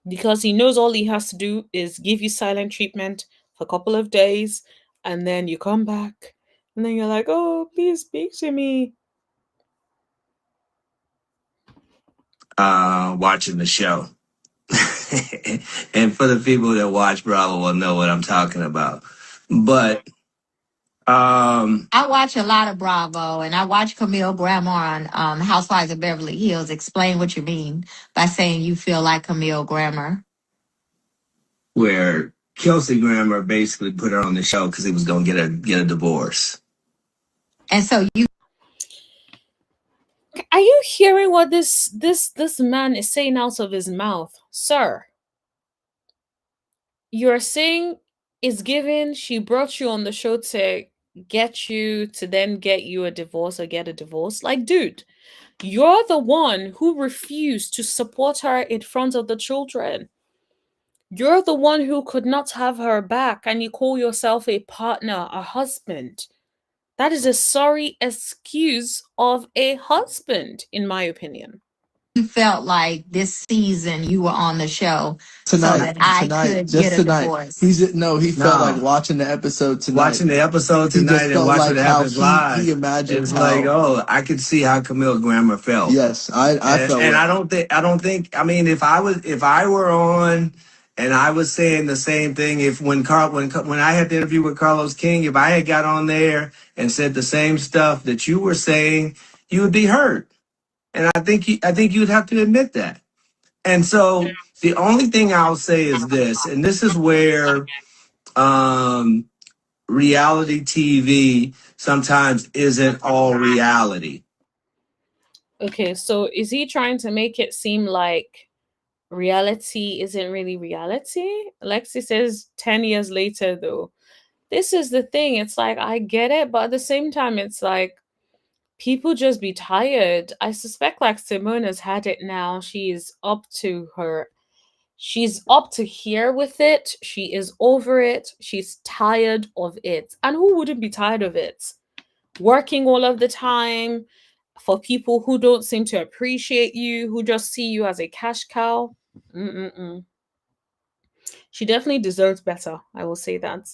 Because he knows all he has to do is give you silent treatment for a couple of days, and then you come back, and then you're like, oh, please speak to me. Watching the show. And for the people that watch Bravo will know what I'm talking about. But I watch a lot of Bravo, and I watch Camille Grammer on Housewives of Beverly Hills. Explain what you mean by saying you feel like Camille Grammer. where Kelsey Grammer basically put her on the show because he was going to get a divorce. And so you Are you hearing what this man is saying out of his mouth, sir? You're saying it's given she brought you on the show to get you to then get you a divorce or get a divorce. Like, dude, you're the one who refused to support her in front of the children. You're the one who could not have her back, and you call yourself a partner, a husband. That is a sorry excuse of a husband, in my opinion. You felt like this season you were on the show so Tonight, that I tonight, could get just a tonight. divorce. He felt like No, watching the episode tonight. watching the episode He just tonight and felt watch what like how happens he live, imagined it's like, how. oh, I could see how Camille Grammer felt. Yes, I felt And what. I don't think, I mean, if I were on and I was saying the same thing, if when I had the interview with Carlos King, if I had got on there and said the same stuff that you were saying, you would be hurt. And I think you'd have to admit that. And so the only thing I'll say is this, and this is where um, reality TV sometimes isn't all reality. Okay, so is he trying to make it seem like reality isn't really reality? Lexi says 10 years later, though. This is the thing. It's like, I get it, but at the same time, it's like, people just be tired. I suspect like Simone has had it now. She's up to here with it. She is over it. She's tired of it. And who wouldn't be tired of it? Working all of the time for people who don't seem to appreciate you, who just see you as a cash cow. Mm-mm-mm. She definitely deserves better. I will say that.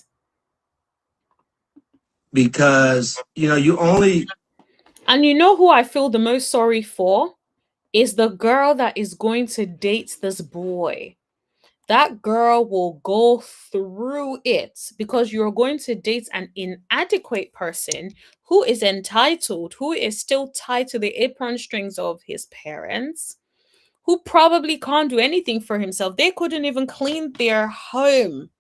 Because you only And you know who I feel the most sorry for? Is the girl that is going to date this boy. That girl will go through it because you're going to date an inadequate person who is entitled, who is still tied to the apron strings of his parents, who probably can't do anything for himself. They couldn't even clean their home.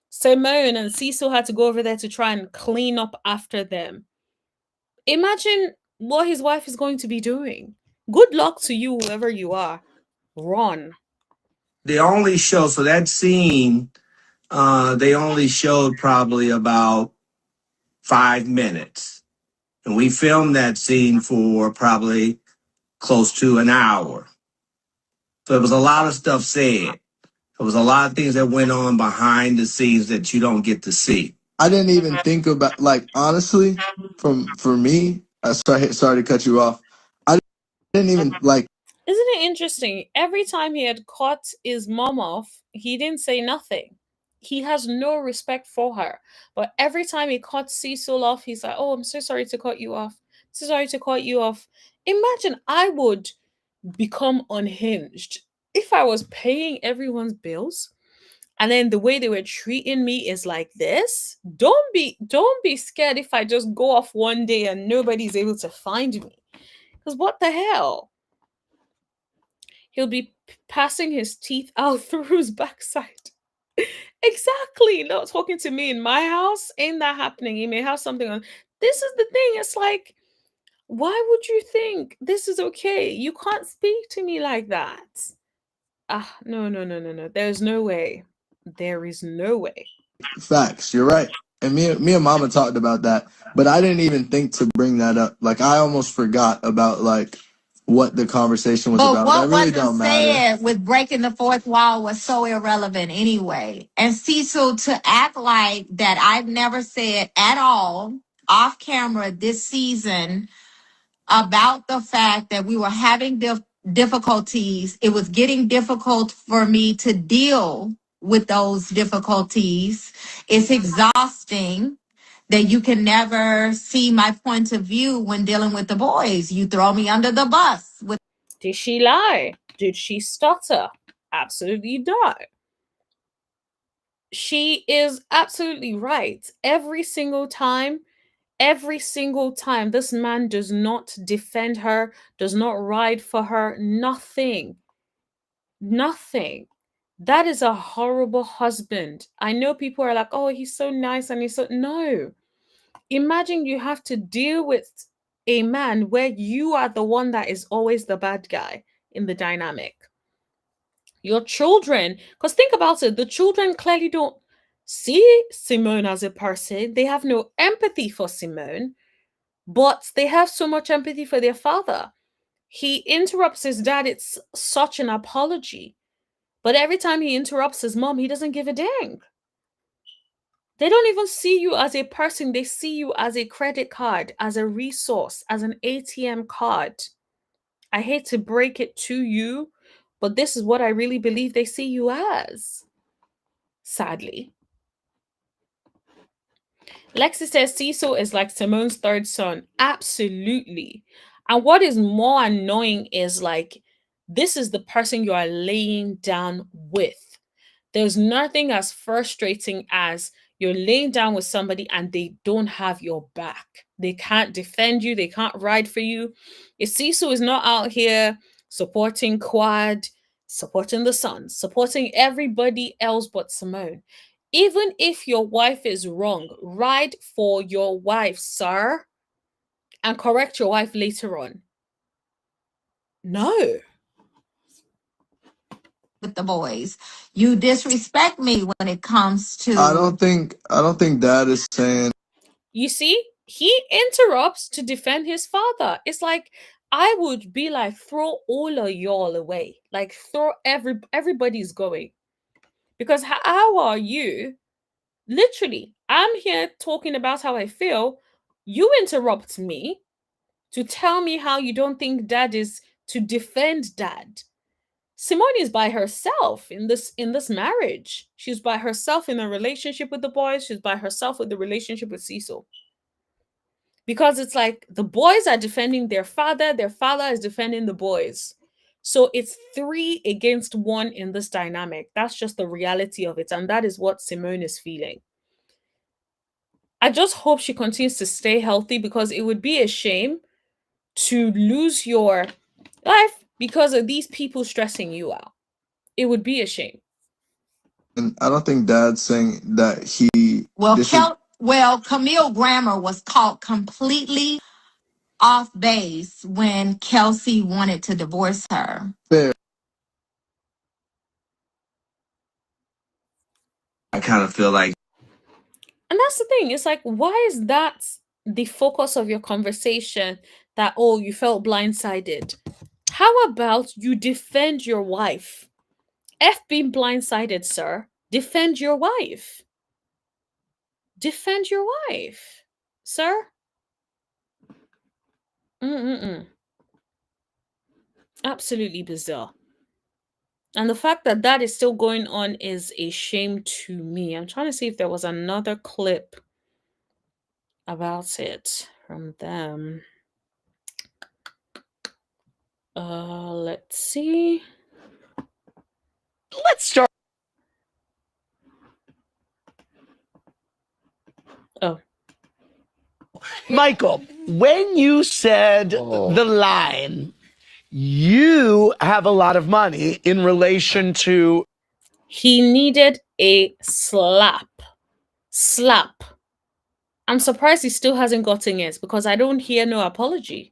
Simone and Cecil had to go over there to try and clean up after them. Imagine what his wife is going to be doing. Good luck to you, whoever you are. Run. they only show so that scene they only showed probably about 5 minutes, and we filmed that scene for probably close to an hour. So it was a lot of stuff said. There was a lot of things that went on behind the scenes that you don't get to see. I didn't even think about, like, honestly, for me. Sorry to cut you off. I didn't even like. Isn't it interesting? Every time he had caught his mom off, he didn't say nothing. He has no respect for her. But every time he caught Cecil off, he's like, oh, I'm so sorry to cut you off. So sorry to cut you off. Imagine I would become unhinged if I was paying everyone's bills and then the way they were treating me is like this. Don't be scared if I just go off one day and nobody's able to find me. Because what the hell? He'll be passing his teeth out through his backside. Exactly. Not talking to me in my house. Ain't that happening? He may have something on. This is the thing. It's like, why would you think this is okay? You can't speak to me like that. Ah, no, no, no, no, no. There's no way. There is no way. Facts. You're right. And me and Mama talked about that, but I didn't even think to bring that up. Like, I almost forgot about like what the conversation was But about. That what really wasn't don't matter. said with breaking the fourth wall was so irrelevant anyway. And Cecil, to act like that I've never said at all off camera this season about the fact that we were having difficulties. It was getting difficult for me to deal with those difficulties. It's exhausting that you can never see my point of view when dealing with the boys. You throw me under the bus with. Did she lie? Did she stutter? Absolutely not. She is absolutely right. Every single time, this man does not defend her, does not ride for her, nothing. Nothing. That is a horrible husband. I know people are like, oh, he's so nice and he's so. No. Imagine you have to deal with a man where you are the one that is always the bad guy in the dynamic. Your children, because think about it, the children clearly don't see Simone as a person. They have no empathy for Simone, but they have so much empathy for their father. He interrupts his dad. It's such an apology. But every time he interrupts his mom, he doesn't give a dang. They don't even see you as a person. They see you as a credit card, as a resource, as an ATM card. I hate to break it to you, but this is what I really believe they see you as. Sadly. Lexi says Cecil is like Simone's third son. Absolutely. And what is more annoying is like, this is the person you are laying down with. There's nothing as frustrating as you're laying down with somebody and they don't have your back. They can't defend you. They can't ride for you. If Cecil is not out here supporting Quad, supporting the Suns, supporting everybody else but Simone, even if your wife is wrong, ride for your wife, sir, and correct your wife later on. No. With the boys, you disrespect me when it comes to. I don't think Dad is saying. You see, he interrupts to defend his father. It's like I would be like, throw all of y'all away. Like throw everybody's going. Because how are you? Literally, I'm here talking about how I feel. You interrupt me to tell me how you don't think dad is to defend dad. Simone is by herself in this marriage. She's by herself in a relationship with the boys. She's by herself with the relationship with Cecil. Because it's like the boys are defending their father is defending the boys. So it's 3 against 1 in this dynamic. That's just the reality of it. And that is what Simone is feeling. I just hope she continues to stay healthy because it would be a shame to lose your life because of these people stressing you out. It would be a shame. And I don't think Dad's saying that he. Well, Camille Grammer was caught completely off base when Kelsey wanted to divorce her. Fair. I kind of feel like. And that's the thing. It's like, why is that the focus of your conversation? That, oh, you felt blindsided. How about you defend your wife? F being blindsided, sir. Defend your wife. Defend your wife, sir. Mm-mm-mm. Absolutely bizarre. And the fact that that is still going on is a shame to me. I'm trying to see if there was another clip about it from them. Let's see. Let's start. Oh. Michael, when you said the line, you have a lot of money in relation to. He needed a slap. Slap. I'm surprised he still hasn't gotten it because I don't hear no apology.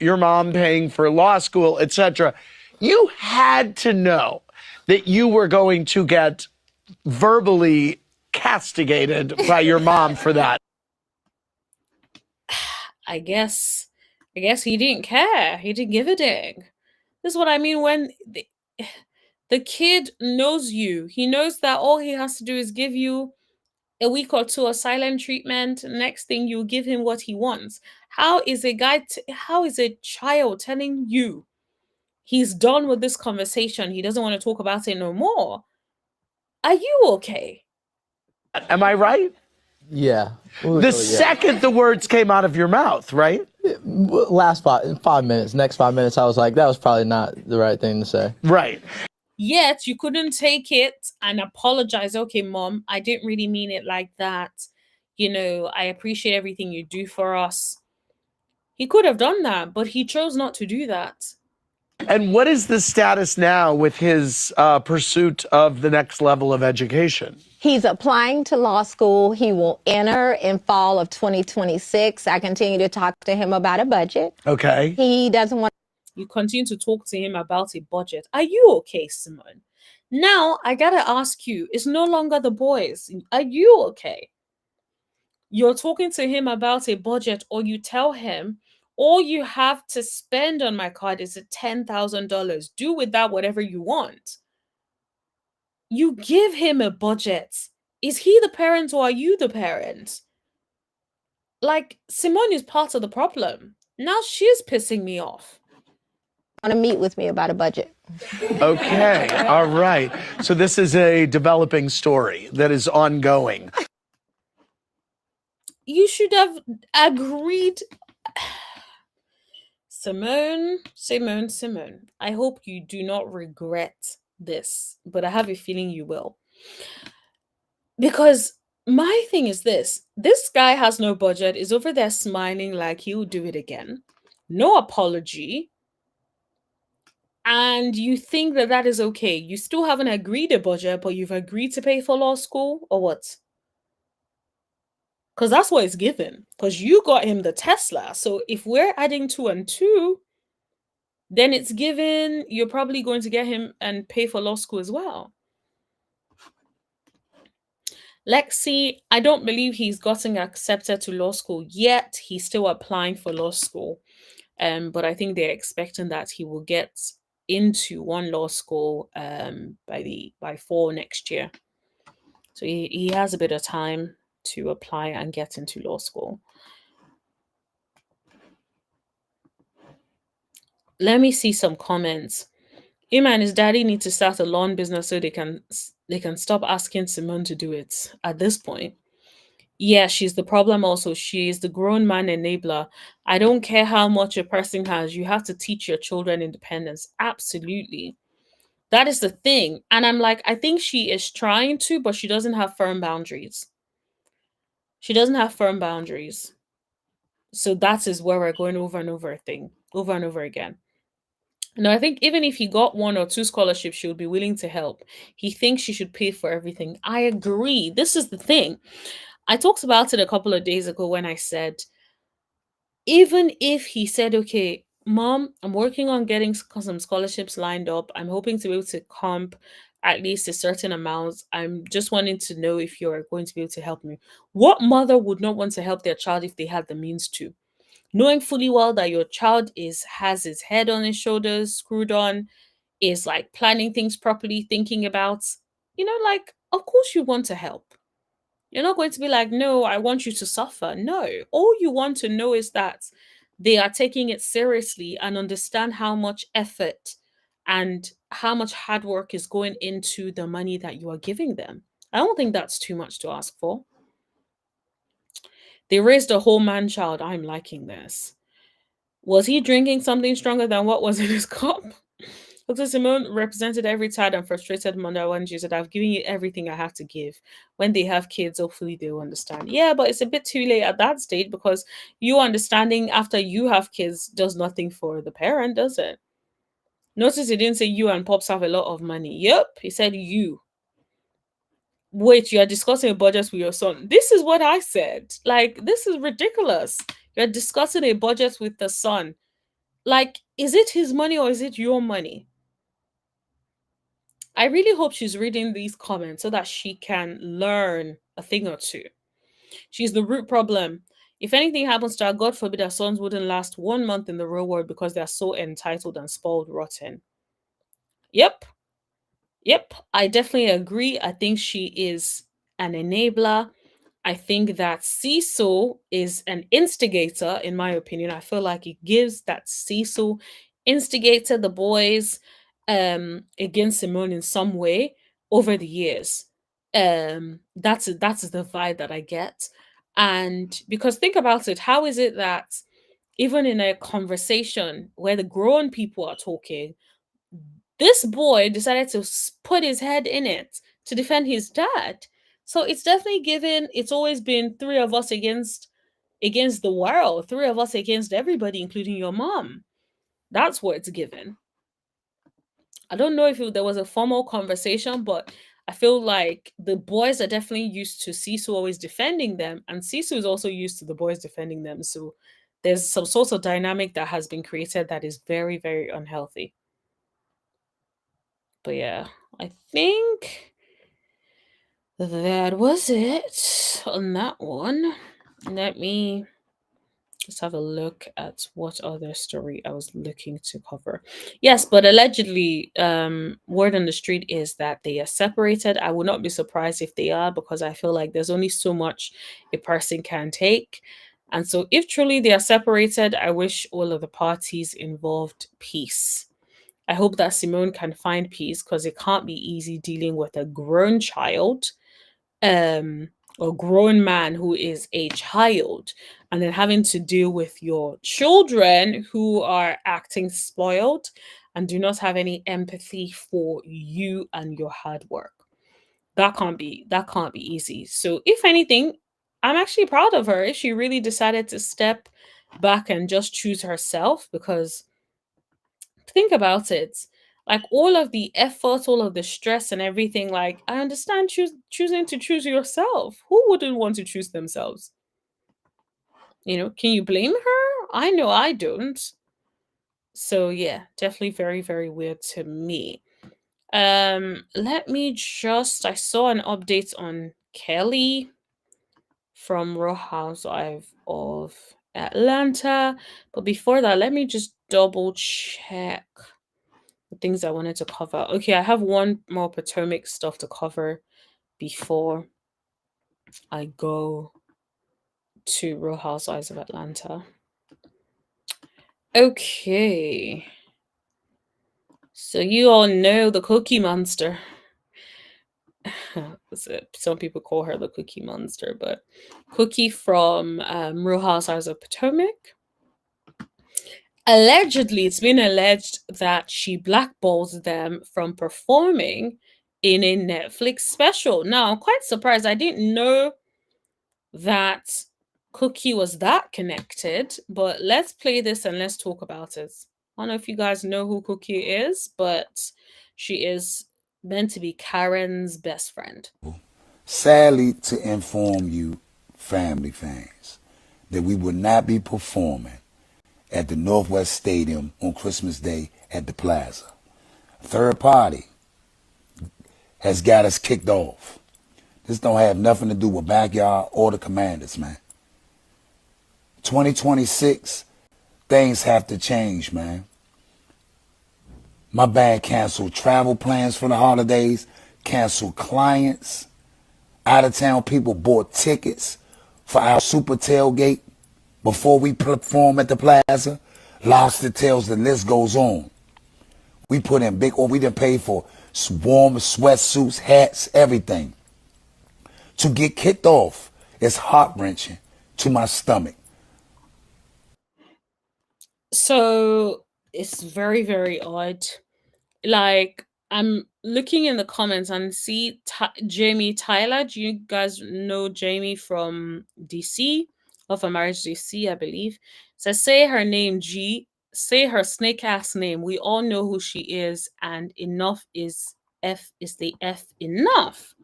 Your mom paying for law school, etc. You had to know that you were going to get verbally castigated by your mom for that. I guess he didn't care. He didn't give a dang. This is what I mean when the kid knows you. He knows that all he has to do is give you a week or two of silent treatment. Next thing you give him what he wants. How is a child telling you he's done with this conversation? He doesn't want to talk about it no more. Are you okay? Am I right? Yeah. The second the words came out of your mouth, right? Last 5 minutes. Next 5 minutes, I was like, that was probably not the right thing to say. Right. Yet you couldn't take it and apologize. Okay, mom, I didn't really mean it like that. You know, I appreciate everything you do for us. He could have done that, but he chose not to do that. And what is the status now with his pursuit of the next level of education? He's applying to law school. He will enter in fall of 2026. I continue to talk to him about a budget. Okay. He doesn't want. You continue to talk to him about a budget. Are you okay, Simone? Now, I gotta ask you, it's no longer the boys. Are you okay? You're talking to him about a budget, or you tell him, all you have to spend on my card is $10,000. Do with that whatever you want. You give him a budget. Is he the parent or are you the parent? Like, Simone is part of the problem. Now she's pissing me off. Want to meet with me about a budget. Okay, all right. So this is a developing story that is ongoing. You should have agreed. Simone. I hope you do not regret this, but I have a feeling you will. Because my thing is this guy has no budget, is over there smiling like he'll do it again. No apology. And you think that that is okay. You still haven't agreed a budget, but you've agreed to pay for law school or what? Because that's what it's given. Because you got him the Tesla. So if we're adding 2 and 2, then it's given you're probably going to get him and pay for law school as well. Lexi, I don't believe he's gotten accepted to law school yet. He's still applying for law school. But I think they're expecting that he will get into one law school by fall next year. So he has a bit of time to apply and get into law school. Let me see some comments. Him and his daddy need to start a lawn business so they can stop asking Simone to do it at this point. Yeah, she's the problem also. She is the grown man enabler. I don't care how much a person has, you have to teach your children independence. Absolutely. That is the thing. And I'm like, I think she is trying to, but she doesn't have firm boundaries. She doesn't have firm boundaries. So that is where we're going over and over again. No, I think even if he got 1 or 2 scholarships, she would be willing to help. He thinks she should pay for everything. I agree. This is the thing. I talked about it a couple of days ago when I said, even if he said, okay, mom, I'm working on getting some scholarships lined up. I'm hoping to be able to comp at least a certain amount. I'm just wanting to know if you're going to be able to help me. What mother would not want to help their child if they had the means to? Knowing fully well that your child has his head on his shoulders, screwed on, is like planning things properly, thinking about, like, of course you want to help. You're not going to be like, no, I want you to suffer. No, all you want to know is that they are taking it seriously and understand how much effort and how much hard work is going into the money that you are giving them. I don't think that's too much to ask for. They raised a whole man child. I'm liking this. Was he drinking something stronger than what was in his cup? Dr. Simone represented every tired and frustrated mother when she said, I've given you everything I have to give. When they have kids, hopefully they'll understand. Yeah, but it's a bit too late at that stage because you understanding after you have kids does nothing for the parent, does it? Notice he didn't say you and Pops have a lot of money. Yep, he said you. Wait, you are discussing a budget with your son. This is what I said. Like, this is ridiculous. You're discussing a budget with the son. Like, is it his money or is it your money? I really hope she's reading these comments so that she can learn a thing or two. She's the root problem. If anything happens to her, God forbid, our sons wouldn't last 1 month in the real world because they're so entitled and spoiled rotten. Yep. I definitely agree. I think she is an enabler. I think that Cecil is an instigator, in my opinion. I feel like it gives that Cecil instigated the boys against Simone in some way over the years. That's the vibe that I get. And because think about it, how is it that even in a conversation where the grown people are talking, this boy decided to put his head in it to defend his dad? So it's definitely given, it's always been 3 of us against the world, 3 of us against everybody, including your mom. That's what it's given. I don't know if there was a formal conversation, but I feel like the boys are definitely used to Sisu always defending them, and Sisu is also used to the boys defending them. So there's some sort of dynamic that has been created that is very, very unhealthy. But yeah, I think that was it on that one. Let me Let's have a look at what other story I was looking to cover. Yes, but allegedly, word on the street is that they are separated. I would not be surprised if they are, because I feel like there's only so much a person can take. And so, if truly they are separated, I wish all of the parties involved peace. I hope that Simone can find peace, because it can't be easy dealing with a grown child, um or grown man who is a child, and then having to deal with your children who are acting spoiled and do not have any empathy for you and your hard work. That can't be easy. So if anything, I'm actually proud of her if she really decided to step back and just choose herself, because think about it, like all of the effort, all of the stress and everything, like I understand choosing to choose yourself. Who wouldn't want to choose themselves? Can you blame her? I know I don't. So yeah, definitely very, very weird to me. Let me just, I saw an update on Kelly from Real Housewives of Atlanta, but before that, let me just double check the things I wanted to cover. Okay, I have one more Potomac stuff to cover before I go to Real Housewives of Atlanta. Okay. So you all know the Cookie Monster. Some people call her the Cookie Monster, but Cookie from Real Housewives of Potomac. Allegedly, it's been alleged that she blackballs them from performing in a Netflix special. Now, I'm quite surprised. I didn't know that Cookie was that connected, but let's play this and let's talk about it. I don't know if you guys know who Cookie is, but she is meant to be Karen's best friend. Sadly, to inform you, family fans, that we will not be performing at the Northwest Stadium on Christmas Day at the Plaza. Third party has got us kicked off. This don't have nothing to do with Backyard or the Commanders, man. 2026, things have to change, man. My band canceled travel plans for the holidays, canceled clients. Out of town people bought tickets for our super tailgate before we perform at the Plaza. Lobster tails, the list goes on. We put in big, or we didn't pay for warm sweatsuits, hats, everything. To get kicked off is heart-wrenching to my stomach. So it's very, very odd. Like, I'm looking in the comments and see Jamie Tyler. Do you guys know Jamie from DC? Of a Marriage DC, I believe. Says, say her name, G. Say her snake ass name. We all know who she is, and enough is F is the F enough.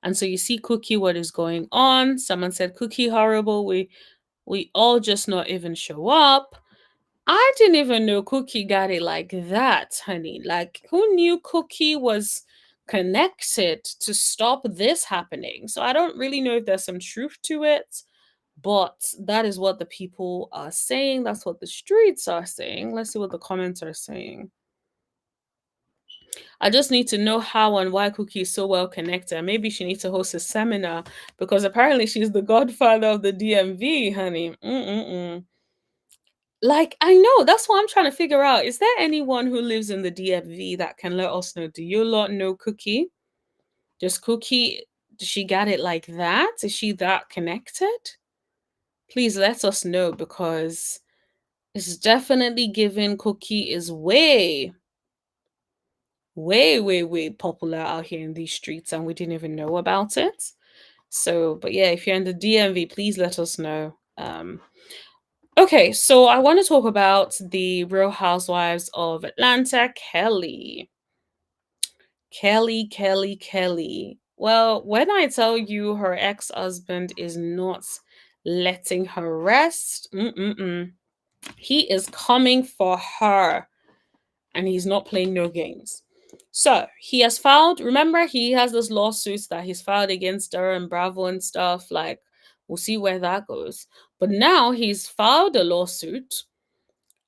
And so you see Cookie, what is going on? Someone said Cookie horrible. We all just not even show up. I didn't even know Cookie got it like that, honey. Like, who knew Cookie was connected to stop this happening? So I don't really know if there's some truth to it, but that is what the people are saying. That's what the streets are saying. Let's see what the comments are saying. I just need to know how and why Cookie is so well connected. Maybe she needs to host a seminar, because apparently she's the godfather of the DMV, honey. Like, I know, that's what I'm trying to figure out. Is there anyone who lives in the DMV that can let us know? Do you lot know Cookie? Does Cookie, does she got it like that? Is she that connected? Please let us know, because it's definitely given Cookie is way, way, way, way popular out here in these streets, and we didn't even know about it. So, but yeah, if you're in the DMV, please let us know. Okay, so I want to talk about the Real Housewives of Atlanta, Kelly. Kelly. Well, when I tell you her ex-husband is not letting her rest, he is coming for her, and he's not playing no games. So he has filed, remember, he has this lawsuits that he's filed against her and Bravo and stuff, like We'll see where that goes. But now he's filed a lawsuit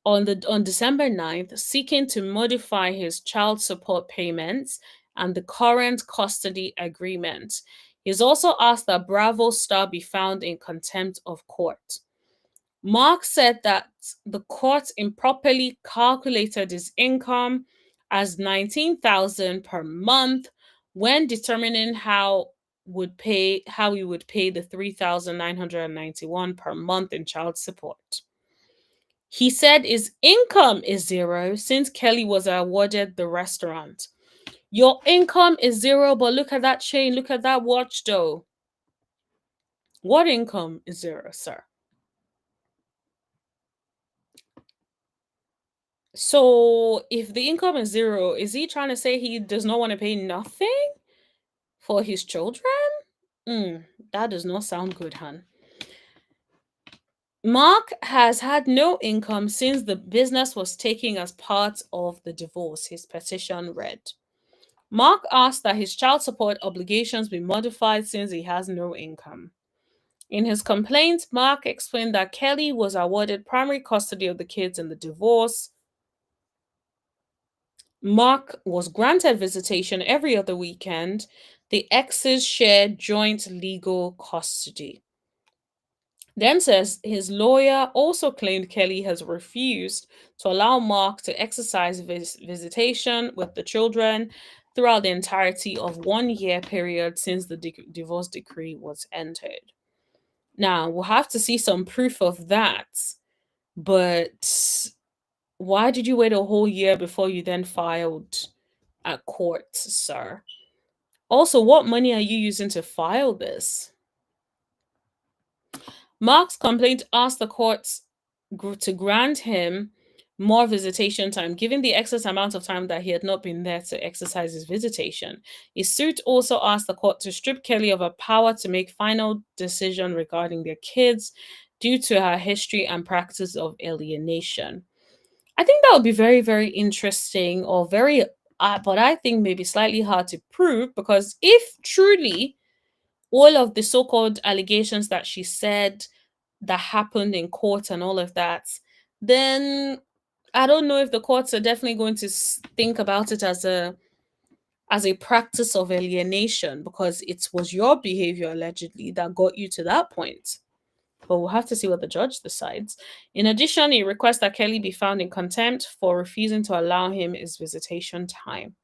on December 9th seeking to modify his child support payments and the current custody agreement. He's also asked that Bravo star be found in contempt of court. Mark said that the court improperly calculated his income as 19,000 per month when determining how he would pay the 3,991 per month in child support. He said his income is zero since Kelly was awarded the restaurant. Your income is zero, but look at that chain, look at that watch though. What income is zero, sir? So if the income is zero, is he trying to say he does not want to pay nothing for his children? That does not sound good, hun. Mark has had no income since the business was taken as part of the divorce, his petition read. Mark asked that his child support obligations be modified since he has no income. In his complaint, Mark explained that Kelly was awarded primary custody of the kids in the divorce. Mark was granted visitation every other weekend. The exes shared joint legal custody. Then says his lawyer also claimed Kelly has refused to allow Mark to exercise visitation with the children throughout the entirety of 1 year period since the divorce decree was entered. Now, we'll have to see some proof of that, but why did you wait a whole year before you then filed at court, sir? Also, what money are you using to file this? Mark's complaint asked the courts to grant him more visitation time, given the excess amount of time that he had not been there to exercise his visitation. His suit also asked the court to strip Kelly of her power to make final decision regarding their kids due to her history and practice of alienation. I think that would be very, very interesting or very, but I think maybe slightly hard to prove because if truly all of the so called allegations that she said that happened in court and all of that, then I don't know if the courts are definitely going to think about it as a practice of alienation because it was your behavior allegedly that got you to that point. But we'll have to see what the judge decides. In addition, he requests that Kelly be found in contempt for refusing to allow him his visitation time.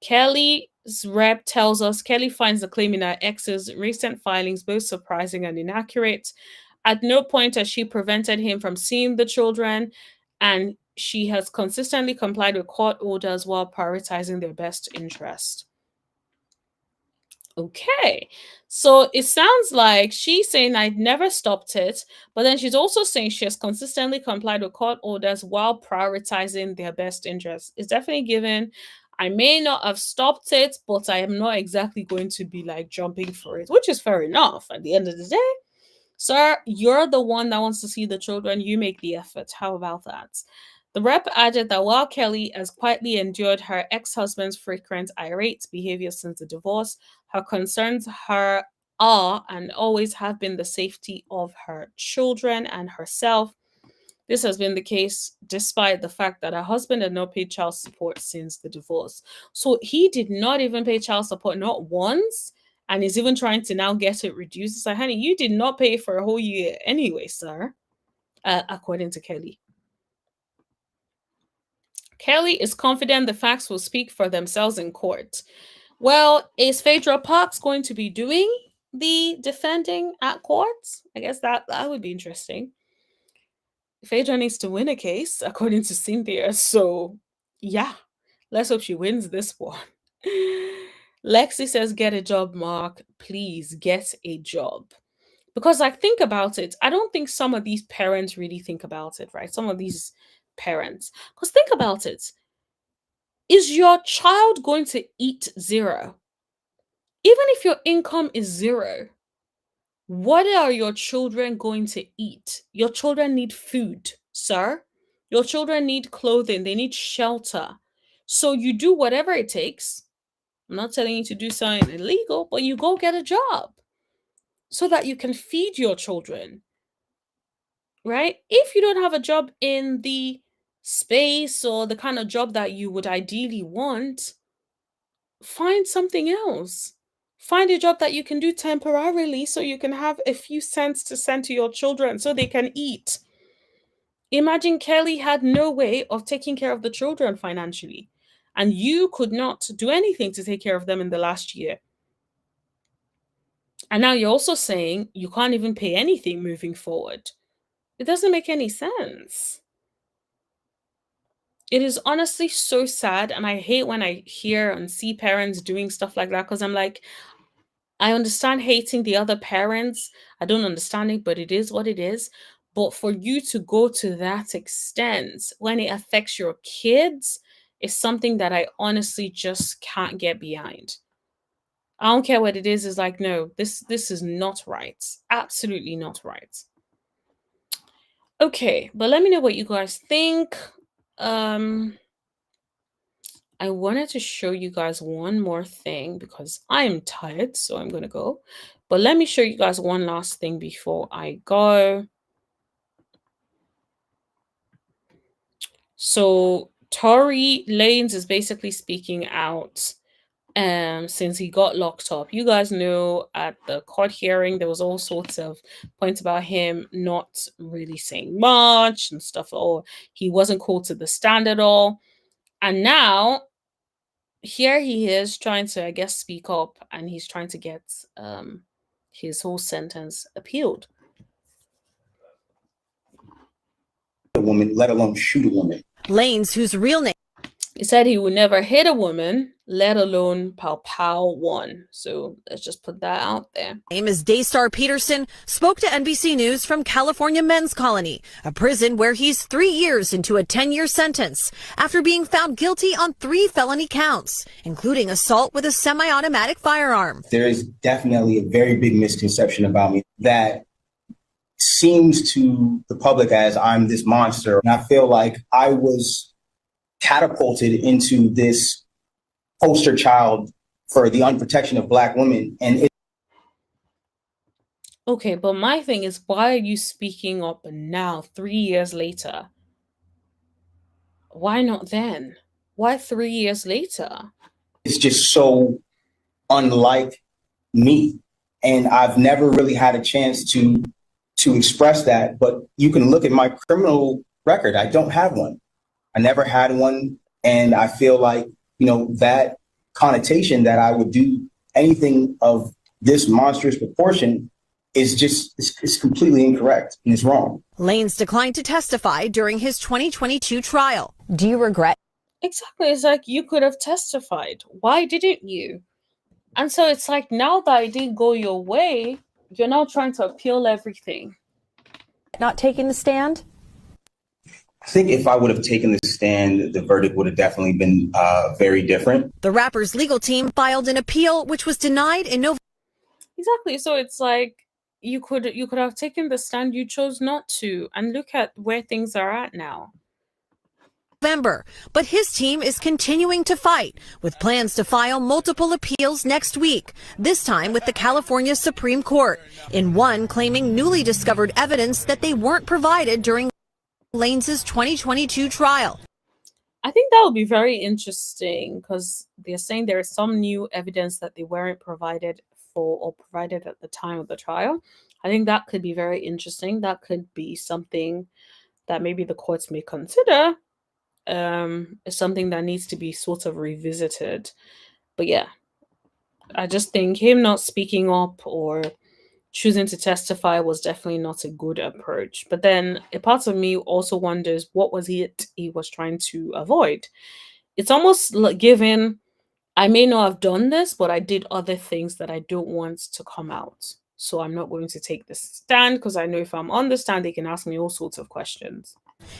Kelly's rep tells us Kelly finds the claim in her ex's recent filings both surprising and inaccurate. At no point has she prevented him from seeing the children, and she has consistently complied with court orders while prioritizing their best interest. Okay, so it sounds like she's saying I'd never stopped it, but then she's also saying she has consistently complied with court orders while prioritizing their best interests. It's definitely given. I may not have stopped it, but I am not exactly going to be like jumping for it, which is fair enough at the end of the day. Sir, you're the one that wants to see the children. You make the effort. How about that? The rep added that while Kelly has quietly endured her ex husband's frequent irate behavior since the divorce, her concerns are and always have been the safety of her children and herself. This has been the case despite the fact that her husband had not paid child support since the divorce. So he did not even pay child support, not once, and is even trying to now get it reduced. It's like, honey, you did not pay for a whole year anyway, sir, according to Kelly. Kelly is confident the facts will speak for themselves in court. Well, is Phaedra Parks going to be doing the defending at court? I guess that would be interesting. Phaedra needs to win a case, according to Cynthia. So, yeah, let's hope she wins this one. Lexi says, get a job, Mark. Please get a job. Because, like, think about it. I don't think some of these parents really think about it, right? Some of these parents. Because think about it. Is your child going to eat zero? Even if your income is zero, what are your children going to eat? Your children need food, sir. Your children need clothing. They need shelter. So you do whatever it takes. I'm not telling you to do something illegal, but you go get a job. so that you can feed your children, right? If you don't have a job in the space or the kind of job that you would ideally want, find something else. Find a job that you can do temporarily so you can have a few cents to send to your children so they can eat. Imagine Kelly had no way of taking care of the children financially, and you could not do anything to take care of them in the last year. And now you're also saying you can't even pay anything moving forward. It doesn't make any sense. It is honestly so sad, and I hate when I hear and see parents doing stuff like that, because I'm like, I understand hating the other parents. I don't understand it, but it is what it is. But for you to go to that extent when it affects your kids is something that I honestly just can't get behind. I don't care what it is. It's like, no, this is not right. Absolutely not right. Okay, but let me know what you guys think. I wanted to show you guys one more thing because I'm tired, so I'm going to go. But let me show you guys one last thing before I go. So Tory Lanez is basically speaking out since he got locked up. You guys know at the court hearing, there was all sorts of points about him not really saying much and stuff, or he wasn't called to the stand at all. And now here he is trying to, I guess, speak up, and he's trying to get his whole sentence appealed. A woman, let alone shoot a woman. Lanez, whose real name, he said he would never hit a woman, let alone pow pow one. So let's just put that out there. name is Daystar Peterson, spoke to NBC News from California Men's Colony, a prison where he's 3 years into a 10-year sentence after being found guilty on 3 felony counts, including assault with a semi-automatic firearm. There is definitely a very big misconception about me that seems to the public as I'm this monster. And I feel like I was catapulted into this poster child for the unprotection of Black women. And okay, but my thing is, why are you speaking up now, 3 years later? Why not then? Why 3 years later? it's just so unlike me. And I've never really had a chance to express that. But you can look at my criminal record. I don't have one. I never had one. And I feel like, that connotation that I would do anything of this monstrous proportion is just, it's completely incorrect and it's wrong. Lanez declined to testify during his 2022 trial. Do you regret? Exactly. It's like, you could have testified. Why didn't you? And so it's like, now that it didn't go your way, you're now trying to appeal everything. Not taking the stand? I think if I would have taken the stand, the verdict would have definitely been very different. The rapper's legal team filed an appeal, which was denied in November. Exactly. So it's like, you could have taken the stand, you chose not to, and look at where things are at now. But his team is continuing to fight, with plans to file multiple appeals next week, this time with the California Supreme Court, in one claiming newly discovered evidence that they weren't provided during Lanez's 2022 trial. I think that would be very interesting because they're saying there is some new evidence that they weren't provided for or provided at the time of the trial. I think that could be very interesting. That could be something that maybe the courts may consider. Is something that needs to be sort of revisited. But yeah, I just think him not speaking up or choosing to testify was definitely not a good approach. But then a part of me also wonders, what was it he was trying to avoid? It's almost like given, I may not have done this, but I did other things that I don't want to come out. So I'm not going to take the stand because I know if I'm on the stand, they can ask me all sorts of questions,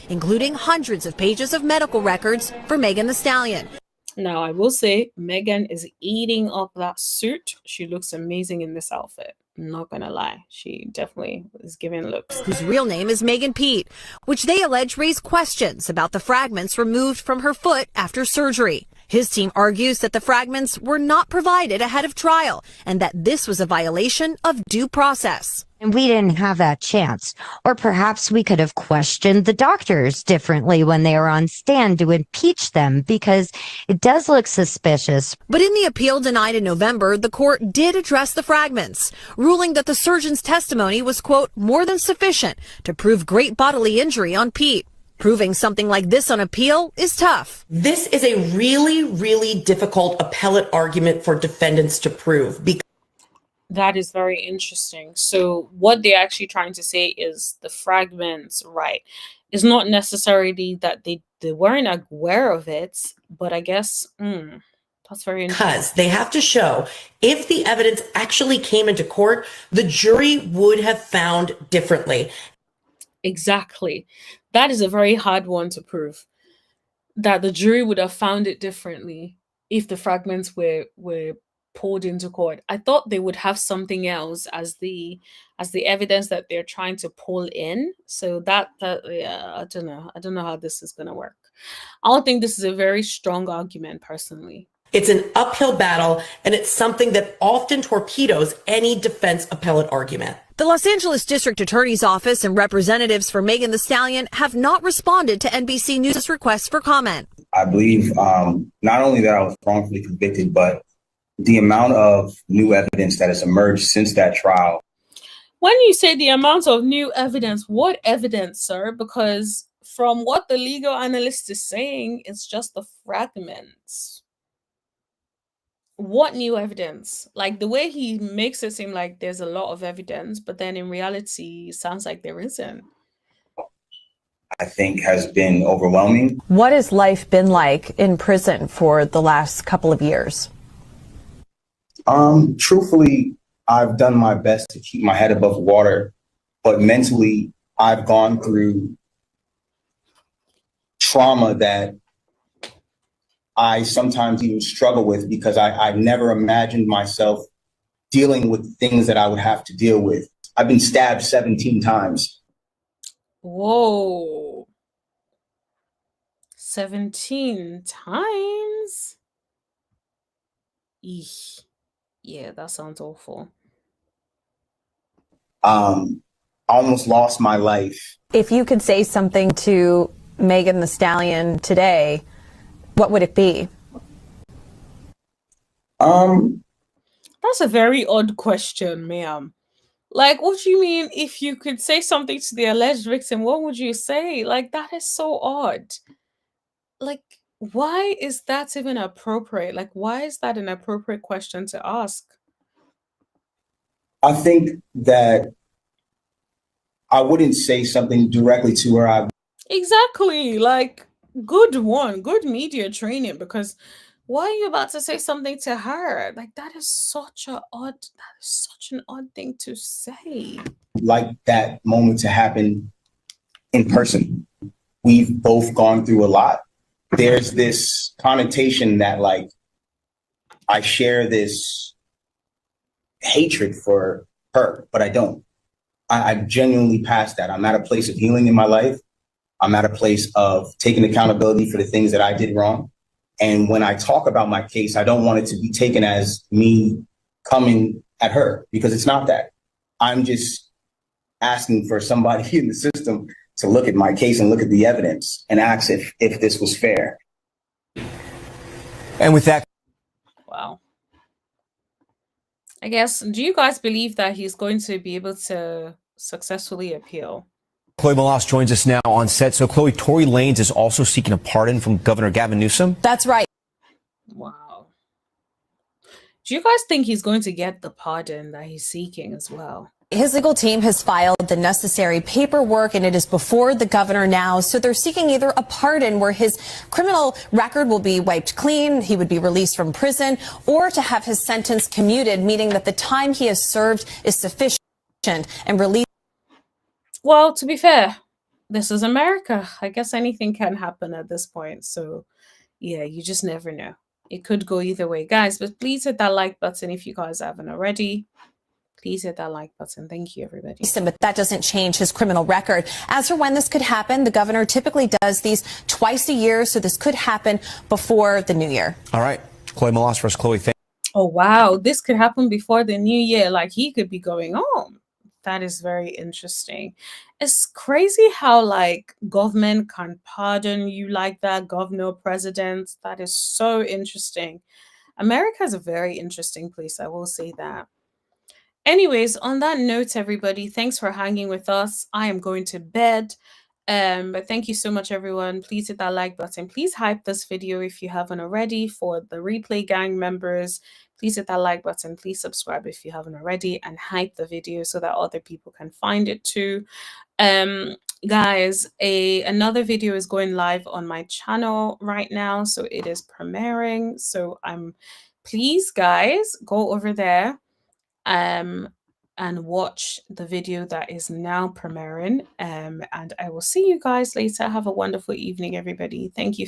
including hundreds of pages of medical records for Megan Thee Stallion. Now, I will say Megan is eating up that suit. She looks amazing in this outfit. I'm not gonna lie. She definitely is giving looks. Whose real name is Megan Pete, which they allege raised questions about the fragments removed from her foot after surgery. His team argues that the fragments were not provided ahead of trial and that this was a violation of due process. And we didn't have that chance. Or perhaps we could have questioned the doctors differently when they were on stand to impeach them, because it does look suspicious. But in the appeal denied in November, the court did address the fragments, ruling that the surgeon's testimony was, quote, more than sufficient to prove great bodily injury on Pete. Proving something like this on appeal is tough. This is a really, really difficult appellate argument for defendants to prove. That is very interesting. So what they're actually trying to say is the fragments, right? It's not necessarily that they weren't aware of it, but I guess that's very interesting. Because they have to show if the evidence actually came into court, the jury would have found differently. Exactly. That is a very hard one to prove. That the jury would have found it differently if the fragments were pulled into court. I thought they would have something else as the evidence that they're trying to pull in. So that yeah, I don't know how this is going to work. I don't think this is a very strong argument personally. It's an uphill battle, and it's something that often torpedoes any defense appellate argument. The Los Angeles District Attorney's Office and representatives for Megan Thee Stallion have not responded to NBC News' request for comment. I believe not only that I was wrongfully convicted, but the amount of new evidence that has emerged since that trial. When you say the amount of new evidence, what evidence, sir? Because from what the legal analyst is saying, it's just the fragments. What new evidence? Like the way he makes it seem like there's a lot of evidence, but then in reality, it sounds like there isn't. I think has been overwhelming. What has life been like in prison for the last couple of years? Truthfully, I've done my best to keep my head above water, but mentally I've gone through trauma that I sometimes even struggle with, because I never imagined myself dealing with things that I would have to deal with. I've been stabbed 17 times. Whoa. 17 times? Eesh. Yeah, that sounds awful. Almost lost my life. If you could say something to Megan Thee Stallion today, what would it be? That's a very odd question, ma'am. Like, what do you mean if you could say something to the alleged victim? What would you say? Like, that is so odd. Like, why is that even appropriate? Like, why is that an appropriate question to ask? I think that I wouldn't say something directly to her. Exactly. Like, good media training, because why are you about to say something to her? Like, that is such an odd thing to say. Like that moment to happen in person. We've both gone through a lot. There's this connotation that like I share this hatred for her, but I don't. I genuinely passed that. I'm at a place of healing in my life. I'm at a place of taking accountability for the things that I did wrong. And when I talk about my case, I don't want it to be taken as me coming at her, because it's not that. I'm just asking for somebody in the system to look at my case and look at the evidence and ask if this was fair. And with that. Wow. I guess, do you guys believe that he's going to be able to successfully appeal? Chloe Malas joins us now on set. So, Chloe, Tory Lanez is also seeking a pardon from Governor Gavin Newsom. That's right. Wow. Do you guys think he's going to get the pardon that he's seeking as well? His legal team has filed the necessary paperwork, and it is before the governor now. So they're seeking either a pardon where his criminal record will be wiped clean, he would be released from prison, or to have his sentence commuted, meaning that the time he has served is sufficient and released. Well, to be fair, this is America. I guess anything can happen at this point. So, yeah, you just never know. It could go either way. Guys, but please hit that like button if you guys haven't already. please hit that like button. Thank you, everybody. But that doesn't change his criminal record. As for when this could happen, the governor typically does these twice a year, so this could happen before the new year. All right. Chloe Molas for us. Chloe, thank Oh, wow. This could happen before the new year. Like, he could be going home. That is very interesting. It's crazy how, like, government can pardon you like that, governor, president. That is so interesting. America is a very interesting place, I will say that. Anyways, on that note, everybody, thanks for hanging with us. I am going to bed. But thank you so much, everyone. Please hit that like button. Please hype this video if you haven't already. For the replay gang members, please hit that like button. Please subscribe if you haven't already, and hype the video so that other people can find it too. Guys, another video is going live on my channel right now, so it is premiering. So please, guys, go over there and watch the video that is now premiering. And I will see you guys later. Have a wonderful evening, everybody. Thank you for